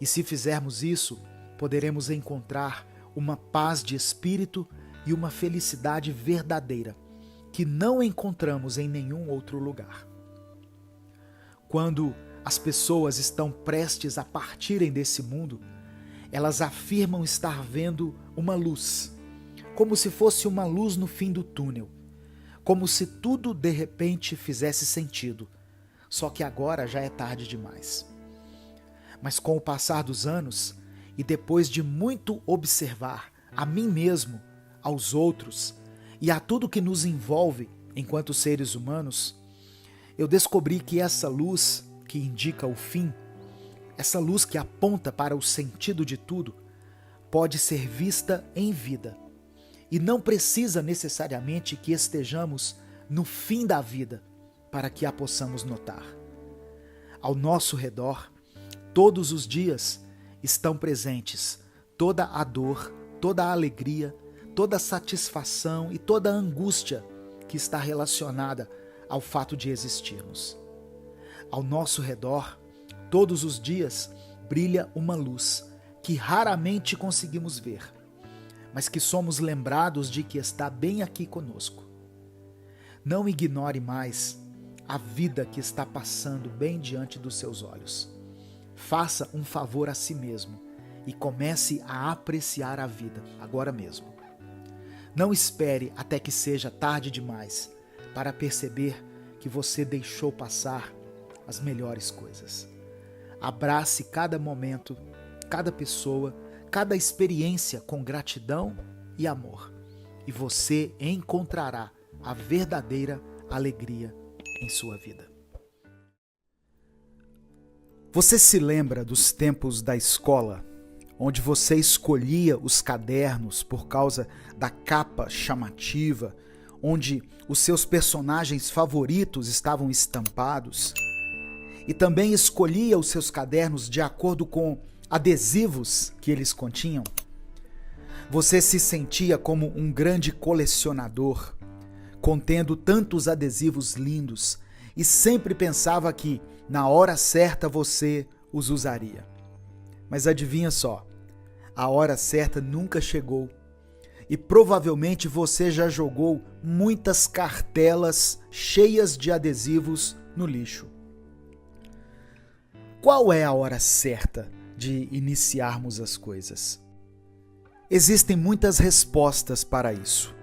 E se fizermos isso, poderemos encontrar uma paz de espírito e uma felicidade verdadeira que não encontramos em nenhum outro lugar. Quando as pessoas estão prestes a partirem desse mundo, elas afirmam estar vendo uma luz, como se fosse uma luz no fim do túnel, como se tudo de repente fizesse sentido, só que agora já é tarde demais. Mas com o passar dos anos, e depois de muito observar a mim mesmo, aos outros e a tudo que nos envolve enquanto seres humanos, eu descobri que essa luz que indica o fim, essa luz que aponta para o sentido de tudo, pode ser vista em vida. E não precisa necessariamente que estejamos no fim da vida para que a possamos notar. Ao nosso redor, todos os dias estão presentes toda a dor, toda a alegria, toda a satisfação e toda a angústia que está relacionada ao fato de existirmos. Ao nosso redor, todos os dias, brilha uma luz que raramente conseguimos ver, mas que somos lembrados de que está bem aqui conosco. Não ignore mais a vida que está passando bem diante dos seus olhos. Faça um favor a si mesmo e comece a apreciar a vida agora mesmo. Não espere até que seja tarde demais para perceber que você deixou passar as melhores coisas. Abrace cada momento, cada pessoa, cada experiência com gratidão e amor, e você encontrará a verdadeira alegria em sua vida. Você se lembra dos tempos da escola, onde você escolhia os cadernos por causa da capa chamativa, onde os seus personagens favoritos estavam estampados, e também escolhia os seus cadernos de acordo com adesivos que eles continham? Você se sentia como um grande colecionador, contendo tantos adesivos lindos, e sempre pensava que, na hora certa, você os usaria. Mas adivinha só, a hora certa nunca chegou, e provavelmente você já jogou muitas cartelas cheias de adesivos no lixo. Qual é a hora certa de iniciarmos as coisas? Existem muitas respostas para isso,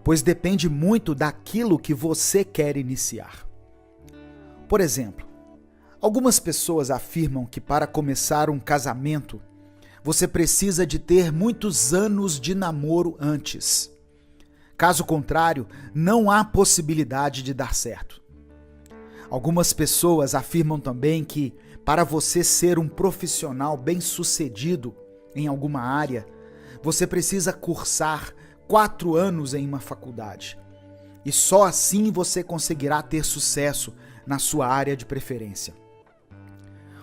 pois depende muito daquilo que você quer iniciar. Por exemplo, algumas pessoas afirmam que para começar um casamento, você precisa de ter muitos anos de namoro antes. Caso contrário, não há possibilidade de dar certo. Algumas pessoas afirmam também que, para você ser um profissional bem-sucedido em alguma área, você precisa cursar 4 anos em uma faculdade. E só assim você conseguirá ter sucesso na sua área de preferência.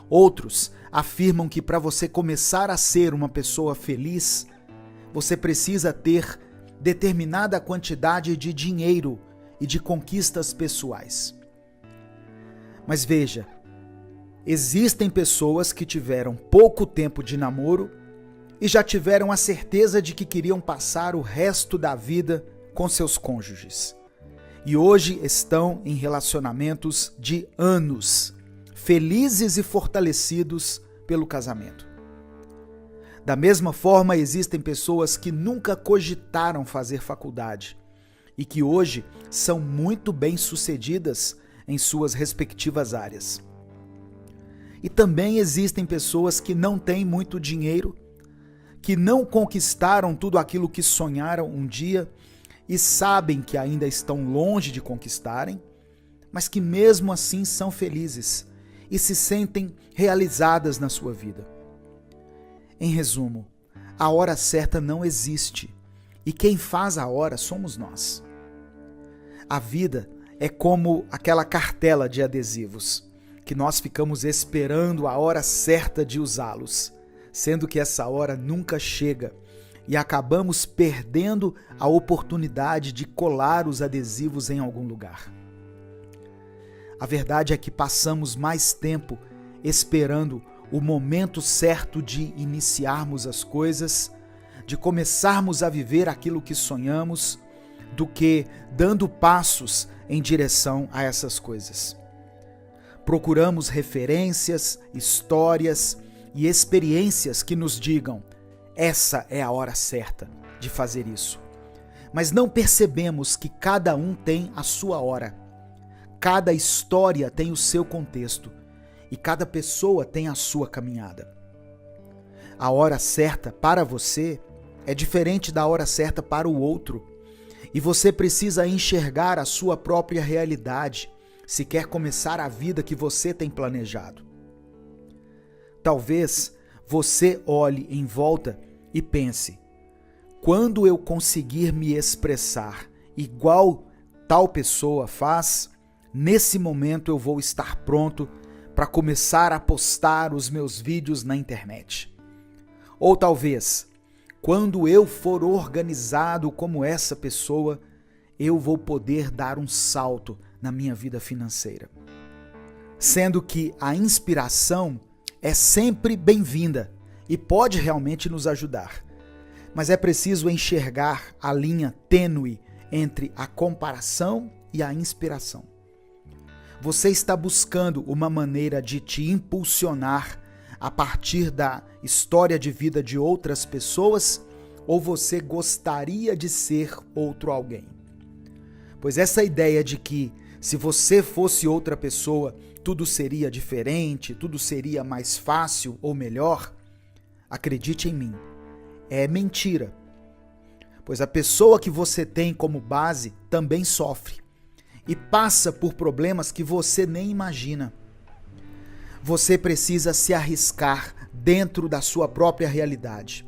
Outros afirmam que para você começar a ser uma pessoa feliz, você precisa ter determinada quantidade de dinheiro e de conquistas pessoais. Mas veja, existem pessoas que tiveram pouco tempo de namoro e já tiveram a certeza de que queriam passar o resto da vida com seus cônjuges. E hoje estão em relacionamentos de anos, felizes e fortalecidos pelo casamento. Da mesma forma, existem pessoas que nunca cogitaram fazer faculdade e que hoje são muito bem-sucedidas em suas respectivas áreas. E também existem pessoas que não têm muito dinheiro, que não conquistaram tudo aquilo que sonharam um dia e sabem que ainda estão longe de conquistarem, mas que mesmo assim são felizes e se sentem realizadas na sua vida. Em resumo, a hora certa não existe e quem faz a hora somos nós. A vida é como aquela cartela de adesivos, que nós ficamos esperando a hora certa de usá-los, sendo que essa hora nunca chega e acabamos perdendo a oportunidade de colar os adesivos em algum lugar. A verdade é que passamos mais tempo esperando o momento certo de iniciarmos as coisas, de começarmos a viver aquilo que sonhamos, do que dando passos em direção a essas coisas. Procuramos referências, histórias e experiências que nos digam: essa é a hora certa de fazer isso. Mas não percebemos que cada um tem a sua hora. Cada história tem o seu contexto e cada pessoa tem a sua caminhada. A hora certa para você é diferente da hora certa para o outro. E você precisa enxergar a sua própria realidade se quer começar a vida que você tem planejado. Talvez você olhe em volta e pense: quando eu conseguir me expressar igual tal pessoa faz, nesse momento eu vou estar pronto para começar a postar os meus vídeos na internet. Ou talvez, quando eu for organizado como essa pessoa, eu vou poder dar um salto na minha vida financeira. Sendo que a inspiração é sempre bem-vinda e pode realmente nos ajudar. Mas é preciso enxergar a linha tênue entre a comparação e a inspiração. Você está buscando uma maneira de te impulsionar a partir da história de vida de outras pessoas, ou você gostaria de ser outro alguém? Pois essa ideia de que se você fosse outra pessoa, tudo seria diferente, tudo seria mais fácil ou melhor, acredite em mim, é mentira. Pois a pessoa que você tem como base também sofre e passa por problemas que você nem imagina. Você precisa se arriscar dentro da sua própria realidade.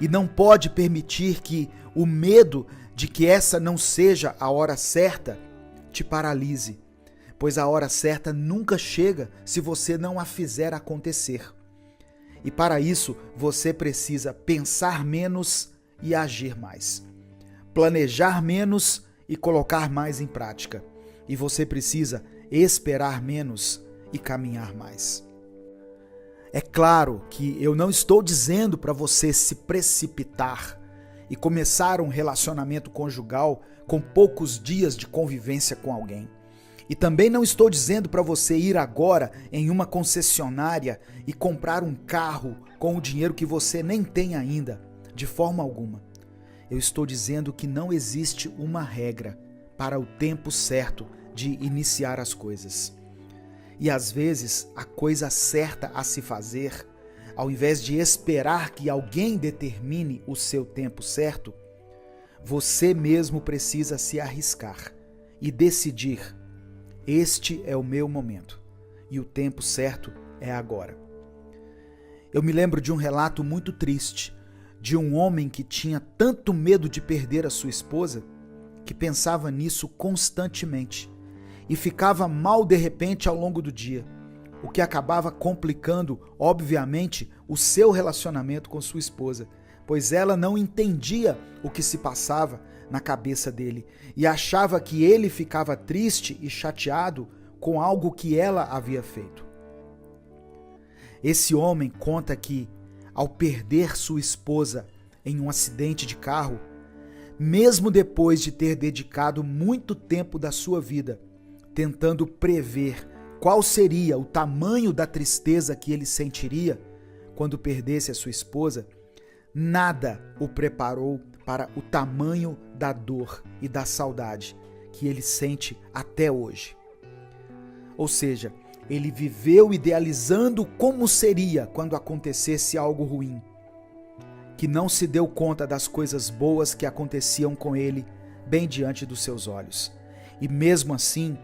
E não pode permitir que o medo de que essa não seja a hora certa te paralise, pois a hora certa nunca chega se você não a fizer acontecer. E para isso, você precisa pensar menos e agir mais. Planejar menos e colocar mais em prática. E você precisa esperar menos e caminhar mais. É claro que eu não estou dizendo para você se precipitar e começar um relacionamento conjugal com poucos dias de convivência com alguém. E também não estou dizendo para você ir agora em uma concessionária e comprar um carro com o dinheiro que você nem tem ainda, de forma alguma. Eu estou dizendo que não existe uma regra para o tempo certo de iniciar as coisas. E às vezes a coisa certa a se fazer, ao invés de esperar que alguém determine o seu tempo certo, você mesmo precisa se arriscar e decidir: este é o meu momento e o tempo certo é agora. Eu me lembro de um relato muito triste de um homem que tinha tanto medo de perder a sua esposa que pensava nisso constantemente e ficava mal de repente ao longo do dia, o que acabava complicando, obviamente, o seu relacionamento com sua esposa, pois ela não entendia o que se passava na cabeça dele e achava que ele ficava triste e chateado com algo que ela havia feito. Esse homem conta que, ao perder sua esposa em um acidente de carro, mesmo depois de ter dedicado muito tempo da sua vida tentando prever qual seria o tamanho da tristeza que ele sentiria quando perdesse a sua esposa, nada o preparou para o tamanho da dor e da saudade que ele sente até hoje. Ou seja, ele viveu idealizando como seria quando acontecesse algo ruim, que não se deu conta das coisas boas que aconteciam com ele bem diante dos seus olhos. E mesmo assim,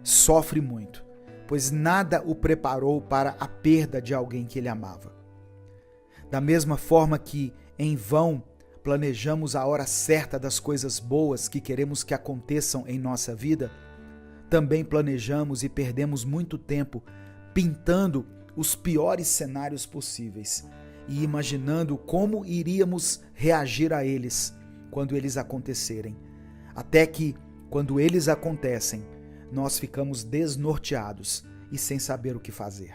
sofre muito, pois nada o preparou para a perda de alguém que ele amava. Da mesma forma que, em vão, planejamos a hora certa das coisas boas que queremos que aconteçam em nossa vida, também planejamos e perdemos muito tempo pintando os piores cenários possíveis e imaginando como iríamos reagir a eles quando eles acontecerem, até que, quando eles acontecem, nós ficamos desnorteados e sem saber o que fazer.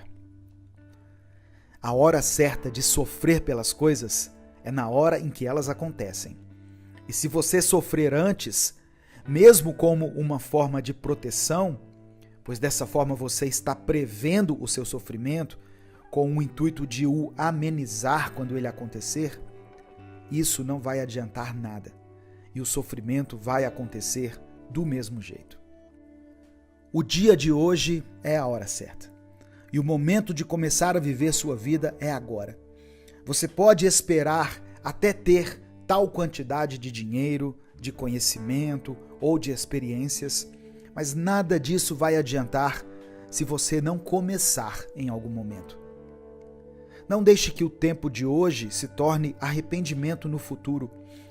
A hora certa de sofrer pelas coisas é na hora em que elas acontecem. E se você sofrer antes, mesmo como uma forma de proteção, pois dessa forma você está prevendo o seu sofrimento, com o intuito de o amenizar quando ele acontecer, isso não vai adiantar nada e o sofrimento vai acontecer do mesmo jeito. O dia de hoje é a hora certa e o momento de começar a viver sua vida é agora. Você pode esperar até ter tal quantidade de dinheiro, de conhecimento ou de experiências, mas nada disso vai adiantar se você não começar em algum momento. Não deixe que o tempo de hoje se torne arrependimento no futuro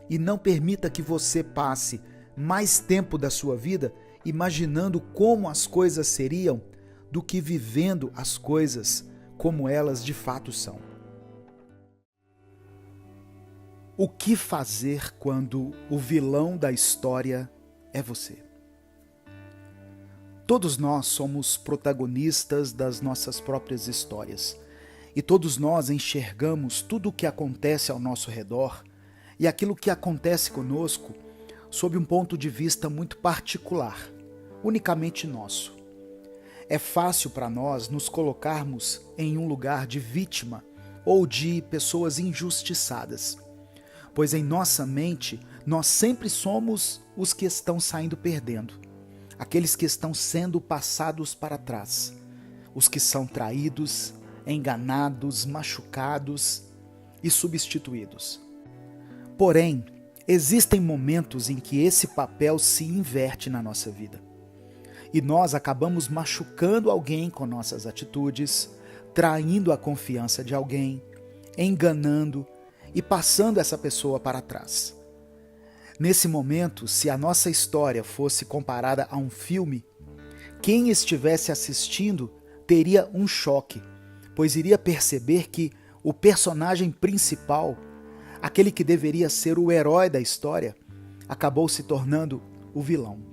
e não permita que você passe mais tempo da sua vida imaginando como as coisas seriam do que vivendo as coisas como elas de fato são. O que fazer quando o vilão da história é você? Todos nós somos protagonistas das nossas próprias histórias e todos nós enxergamos tudo o que acontece ao nosso redor e aquilo que acontece conosco sob um ponto de vista muito particular, unicamente nosso. É fácil para nós nos colocarmos em um lugar de vítima ou de pessoas injustiçadas, pois em nossa mente nós sempre somos os que estão saindo perdendo, aqueles que estão sendo passados para trás, os que são traídos, enganados, machucados e substituídos. Porém, existem momentos em que esse papel se inverte na nossa vida. E nós acabamos machucando alguém com nossas atitudes, traindo a confiança de alguém, enganando e passando essa pessoa para trás. Nesse momento, se a nossa história fosse comparada a um filme, quem estivesse assistindo teria um choque, pois iria perceber que o personagem principal, aquele que deveria ser o herói da história, acabou se tornando o vilão.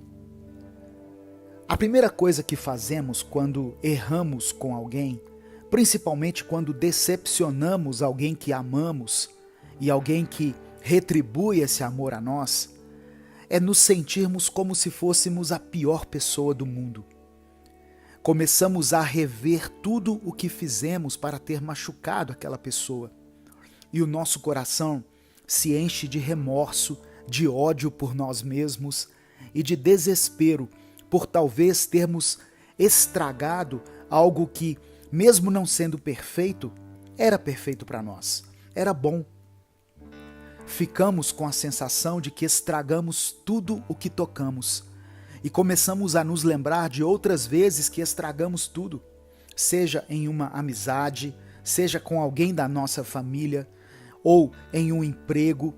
A primeira coisa que fazemos quando erramos com alguém, principalmente quando decepcionamos alguém que amamos e alguém que retribui esse amor a nós, é nos sentirmos como se fôssemos a pior pessoa do mundo. Começamos a rever tudo o que fizemos para ter machucado aquela pessoa. E o nosso coração se enche de remorso, de ódio por nós mesmos e de desespero por talvez termos estragado algo que, mesmo não sendo perfeito, era perfeito para nós, era bom. Ficamos com a sensação de que estragamos tudo o que tocamos e começamos a nos lembrar de outras vezes que estragamos tudo, seja em uma amizade, seja com alguém da nossa família, ou em um emprego,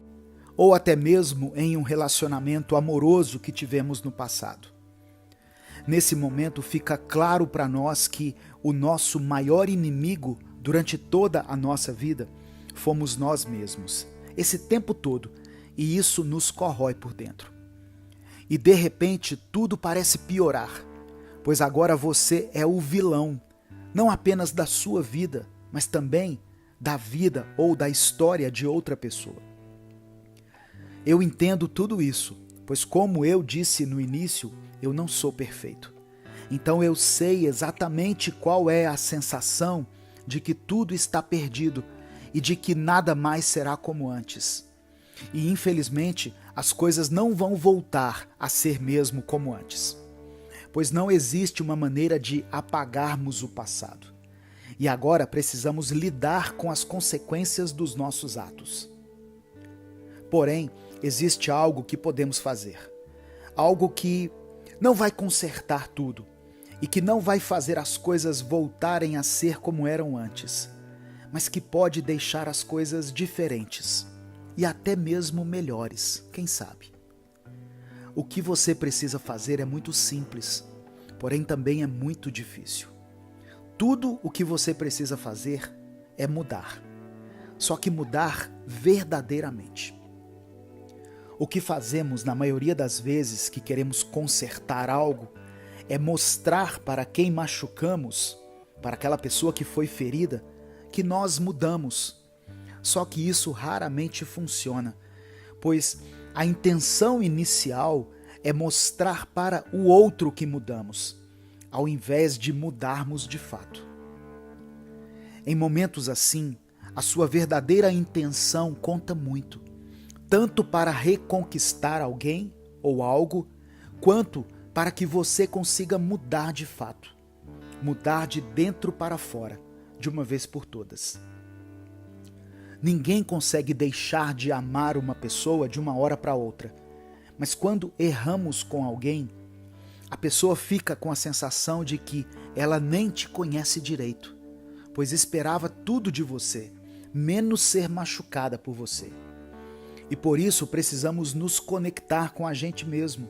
ou até mesmo em um relacionamento amoroso que tivemos no passado. Nesse momento fica claro para nós que o nosso maior inimigo durante toda a nossa vida fomos nós mesmos, esse tempo todo, e isso nos corrói por dentro. E de repente tudo parece piorar, pois agora você é o vilão, não apenas da sua vida, mas também da vida ou da história de outra pessoa. Eu entendo tudo isso, pois como eu disse no início, eu não sou perfeito. Então eu sei exatamente qual é a sensação de que tudo está perdido e de que nada mais será como antes. E infelizmente as coisas não vão voltar a ser mesmo como antes, pois não existe uma maneira de apagarmos o passado. E agora precisamos lidar com as consequências dos nossos atos. Porém, existe algo que podemos fazer. Algo que não vai consertar tudo e que não vai fazer as coisas voltarem a ser como eram antes, mas que pode deixar as coisas diferentes e até mesmo melhores, quem sabe. O que você precisa fazer é muito simples, porém também é muito difícil. Tudo o que você precisa fazer é mudar, só que mudar verdadeiramente. O que fazemos na maioria das vezes que queremos consertar algo é mostrar para quem machucamos, para aquela pessoa que foi ferida, que nós mudamos. Só que isso raramente funciona, pois a intenção inicial é mostrar para o outro que mudamos, ao invés de mudarmos de fato. Em momentos assim, a sua verdadeira intenção conta muito, tanto para reconquistar alguém ou algo, quanto para que você consiga mudar de fato, mudar de dentro para fora, de uma vez por todas. Ninguém consegue deixar de amar uma pessoa de uma hora para outra, mas quando erramos com alguém, a pessoa fica com a sensação de que ela nem te conhece direito, pois esperava tudo de você, menos ser machucada por você. E por isso precisamos nos conectar com a gente mesmo.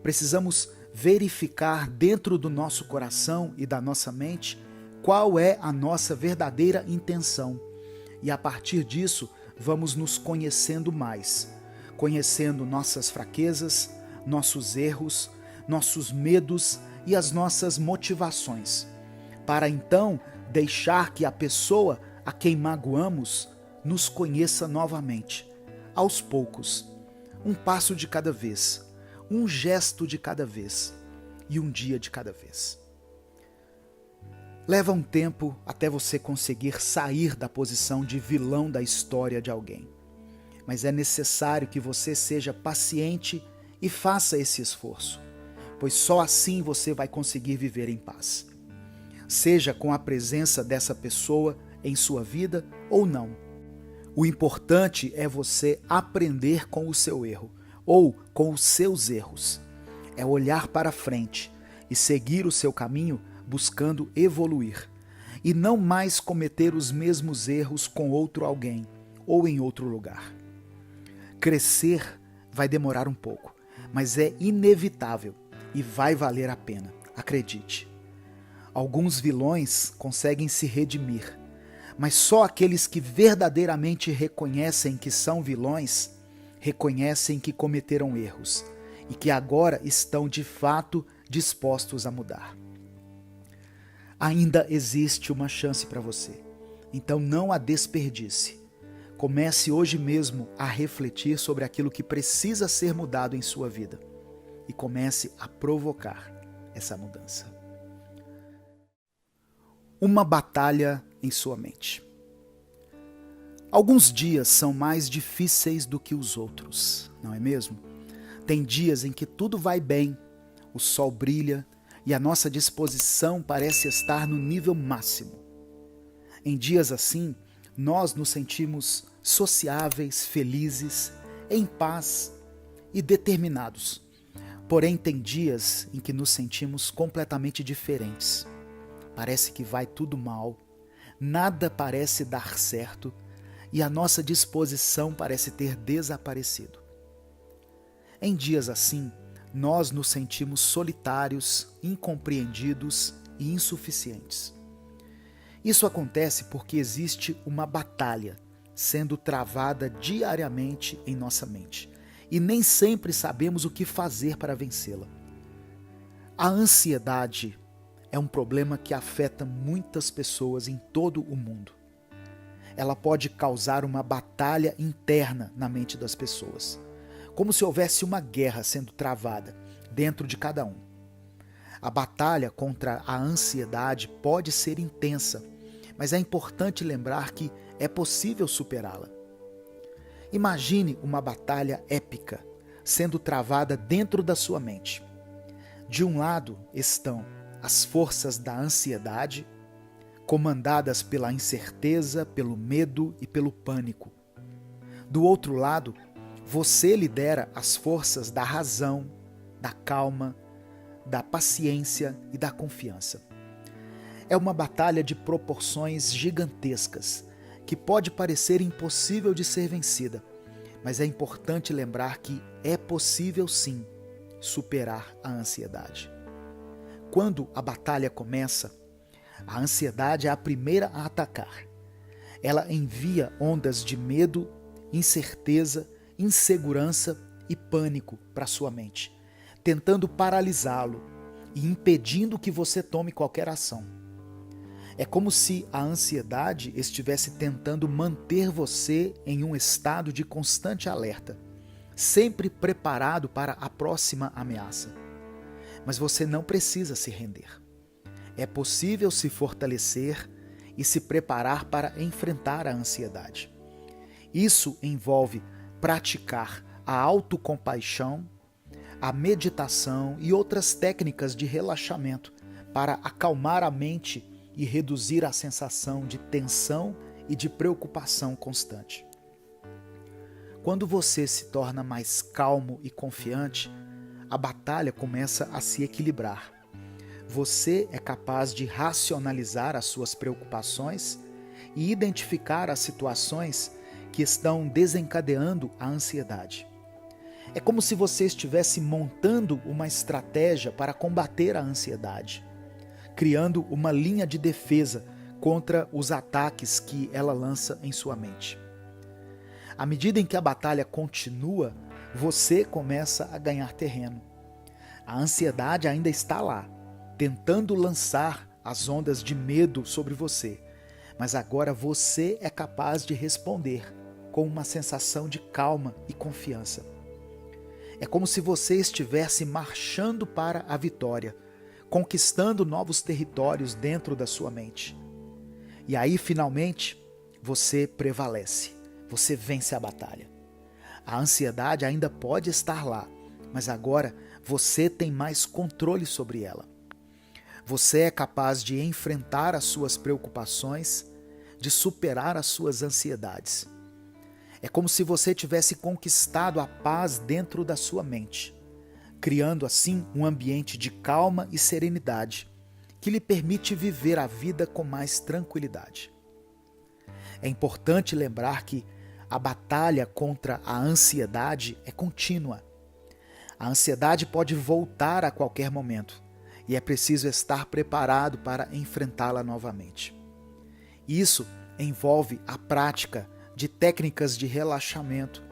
Precisamos verificar dentro do nosso coração e da nossa mente qual é a nossa verdadeira intenção. E a partir disso, vamos nos conhecendo mais, conhecendo nossas fraquezas, nossos erros, nossos medos e as nossas motivações, para então deixar que a pessoa a quem magoamos nos conheça novamente, aos poucos, um passo de cada vez, um gesto de cada vez e um dia de cada vez. Leva um tempo até você conseguir sair da posição de vilão da história de alguém, mas é necessário que você seja paciente e faça esse esforço, pois só assim você vai conseguir viver em paz. Seja com a presença dessa pessoa em sua vida ou não. O importante é você aprender com o seu erro ou com os seus erros. É olhar para frente e seguir o seu caminho buscando evoluir e não mais cometer os mesmos erros com outro alguém ou em outro lugar. Crescer vai demorar um pouco, mas é inevitável e vai valer a pena, acredite. Alguns vilões conseguem se redimir, mas só aqueles que verdadeiramente reconhecem que são vilões, reconhecem que cometeram erros e que agora estão de fato dispostos a mudar. Ainda existe uma chance para você, então não a desperdice. Comece hoje mesmo a refletir sobre aquilo que precisa ser mudado em sua vida e comece a provocar essa mudança. Uma batalha em sua mente. Alguns dias são mais difíceis do que os outros, não é mesmo? Tem dias em que tudo vai bem, o sol brilha e a nossa disposição parece estar no nível máximo. Em dias assim, nós nos sentimos sociáveis, felizes, em paz e determinados. Porém, tem dias em que nos sentimos completamente diferentes. Parece que vai tudo mal, nada parece dar certo e a nossa disposição parece ter desaparecido. Em dias assim, nós nos sentimos solitários, incompreendidos e insuficientes. Isso acontece porque existe uma batalha sendo travada diariamente em nossa mente e nem sempre sabemos o que fazer para vencê-la. A ansiedade é um problema que afeta muitas pessoas em todo o mundo. Ela pode causar uma batalha interna na mente das pessoas, como se houvesse uma guerra sendo travada dentro de cada um. A batalha contra a ansiedade pode ser intensa, mas é importante lembrar que é possível superá-la. Imagine uma batalha épica sendo travada dentro da sua mente. De um lado estão as forças da ansiedade, comandadas pela incerteza, pelo medo e pelo pânico. Do outro lado, você lidera as forças da razão, da calma, da paciência e da confiança. É uma batalha de proporções gigantescas, que pode parecer impossível de ser vencida, mas é importante lembrar que é possível sim superar a ansiedade. Quando a batalha começa, a ansiedade é a primeira a atacar. Ela envia ondas de medo, incerteza, insegurança e pânico para sua mente, tentando paralisá-lo e impedindo que você tome qualquer ação. É como se a ansiedade estivesse tentando manter você em um estado de constante alerta, sempre preparado para a próxima ameaça. Mas você não precisa se render. É possível se fortalecer e se preparar para enfrentar a ansiedade. Isso envolve praticar a autocompaixão, a meditação e outras técnicas de relaxamento para acalmar a mente e reduzir a sensação de tensão e de preocupação constante. Quando você se torna mais calmo e confiante, a batalha começa a se equilibrar. Você é capaz de racionalizar as suas preocupações e identificar as situações que estão desencadeando a ansiedade. É como se você estivesse montando uma estratégia para combater a ansiedade, criando uma linha de defesa contra os ataques que ela lança em sua mente. À medida em que a batalha continua, você começa a ganhar terreno. A ansiedade ainda está lá, tentando lançar as ondas de medo sobre você, mas agora você é capaz de responder com uma sensação de calma e confiança. É como se você estivesse marchando para a vitória, conquistando novos territórios dentro da sua mente. E aí, finalmente, você prevalece, você vence a batalha. A ansiedade ainda pode estar lá, mas agora você tem mais controle sobre ela. Você é capaz de enfrentar as suas preocupações, de superar as suas ansiedades. É como se você tivesse conquistado a paz dentro da sua mente, criando assim um ambiente de calma e serenidade, que lhe permite viver a vida com mais tranquilidade. É importante lembrar que a batalha contra a ansiedade é contínua. A ansiedade pode voltar a qualquer momento e é preciso estar preparado para enfrentá-la novamente. Isso envolve a prática de técnicas de relaxamento,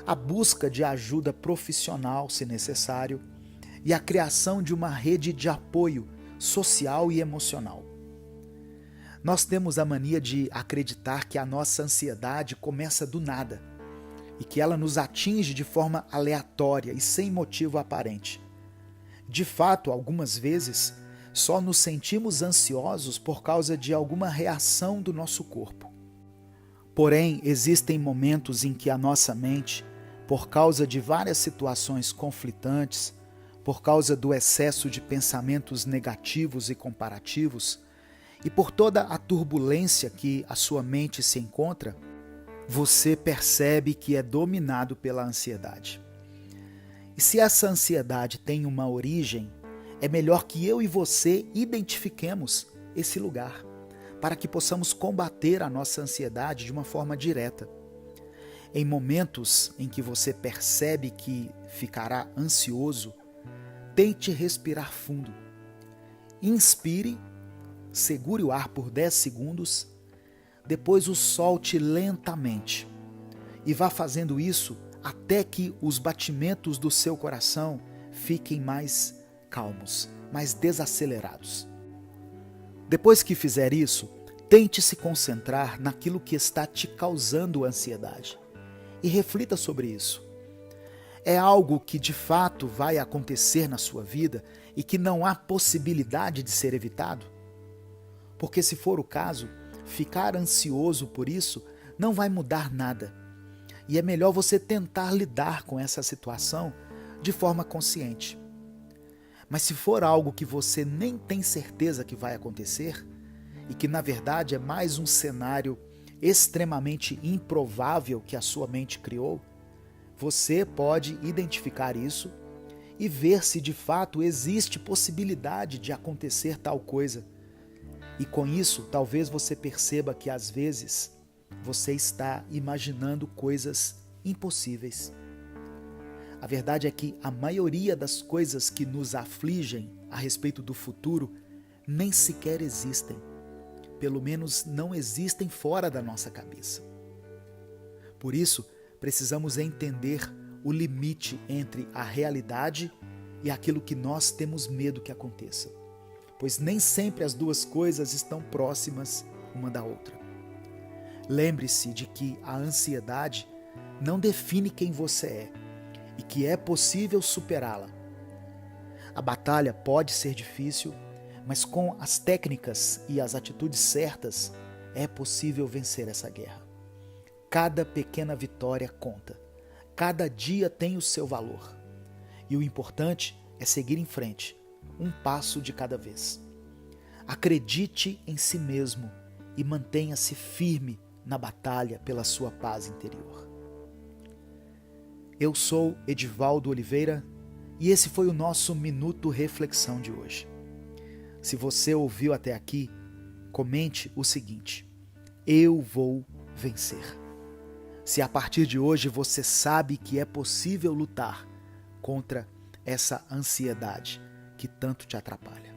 a busca de ajuda profissional, se necessário, e a criação de uma rede de apoio social e emocional. Nós temos a mania de acreditar que a nossa ansiedade começa do nada e que ela nos atinge de forma aleatória e sem motivo aparente. De fato, algumas vezes, só nos sentimos ansiosos por causa de alguma reação do nosso corpo. Porém, existem momentos em que a nossa mente, por causa de várias situações conflitantes, por causa do excesso de pensamentos negativos e comparativos, e por toda a turbulência que a sua mente se encontra, você percebe que é dominado pela ansiedade. E se essa ansiedade tem uma origem, é melhor que eu e você identifiquemos esse lugar, para que possamos combater a nossa ansiedade de uma forma direta. Em momentos em que você percebe que ficará ansioso, tente respirar fundo. Inspire, segure o ar por 10 segundos, depois o solte lentamente e vá fazendo isso até que os batimentos do seu coração fiquem mais calmos, mais desacelerados. Depois que fizer isso, tente se concentrar naquilo que está te causando ansiedade e reflita sobre isso. É algo que de fato vai acontecer na sua vida e que não há possibilidade de ser evitado? Porque se for o caso, ficar ansioso por isso não vai mudar nada. E é melhor você tentar lidar com essa situação de forma consciente. Mas se for algo que você nem tem certeza que vai acontecer, e que na verdade é mais um cenário extremamente improvável que a sua mente criou, você pode identificar isso e ver se de fato existe possibilidade de acontecer tal coisa. E com isso, talvez você perceba que às vezes você está imaginando coisas impossíveis. A verdade é que a maioria das coisas que nos afligem a respeito do futuro nem sequer existem. Pelo menos não existem fora da nossa cabeça. Por isso, precisamos entender o limite entre a realidade e aquilo que nós temos medo que aconteça. Pois nem sempre as duas coisas estão próximas uma da outra. Lembre-se de que a ansiedade não define quem você é e que é possível superá-la. A batalha pode ser difícil, mas com as técnicas e as atitudes certas, é possível vencer essa guerra. Cada pequena vitória conta. Cada dia tem o seu valor. E o importante é seguir em frente, um passo de cada vez. Acredite em si mesmo e mantenha-se firme na batalha pela sua paz interior. Eu sou Edivaldo Oliveira e esse foi o nosso Minuto Reflexão de hoje. Se você ouviu até aqui, comente o seguinte: eu vou vencer. Se a partir de hoje você sabe que é possível lutar contra essa ansiedade que tanto te atrapalha.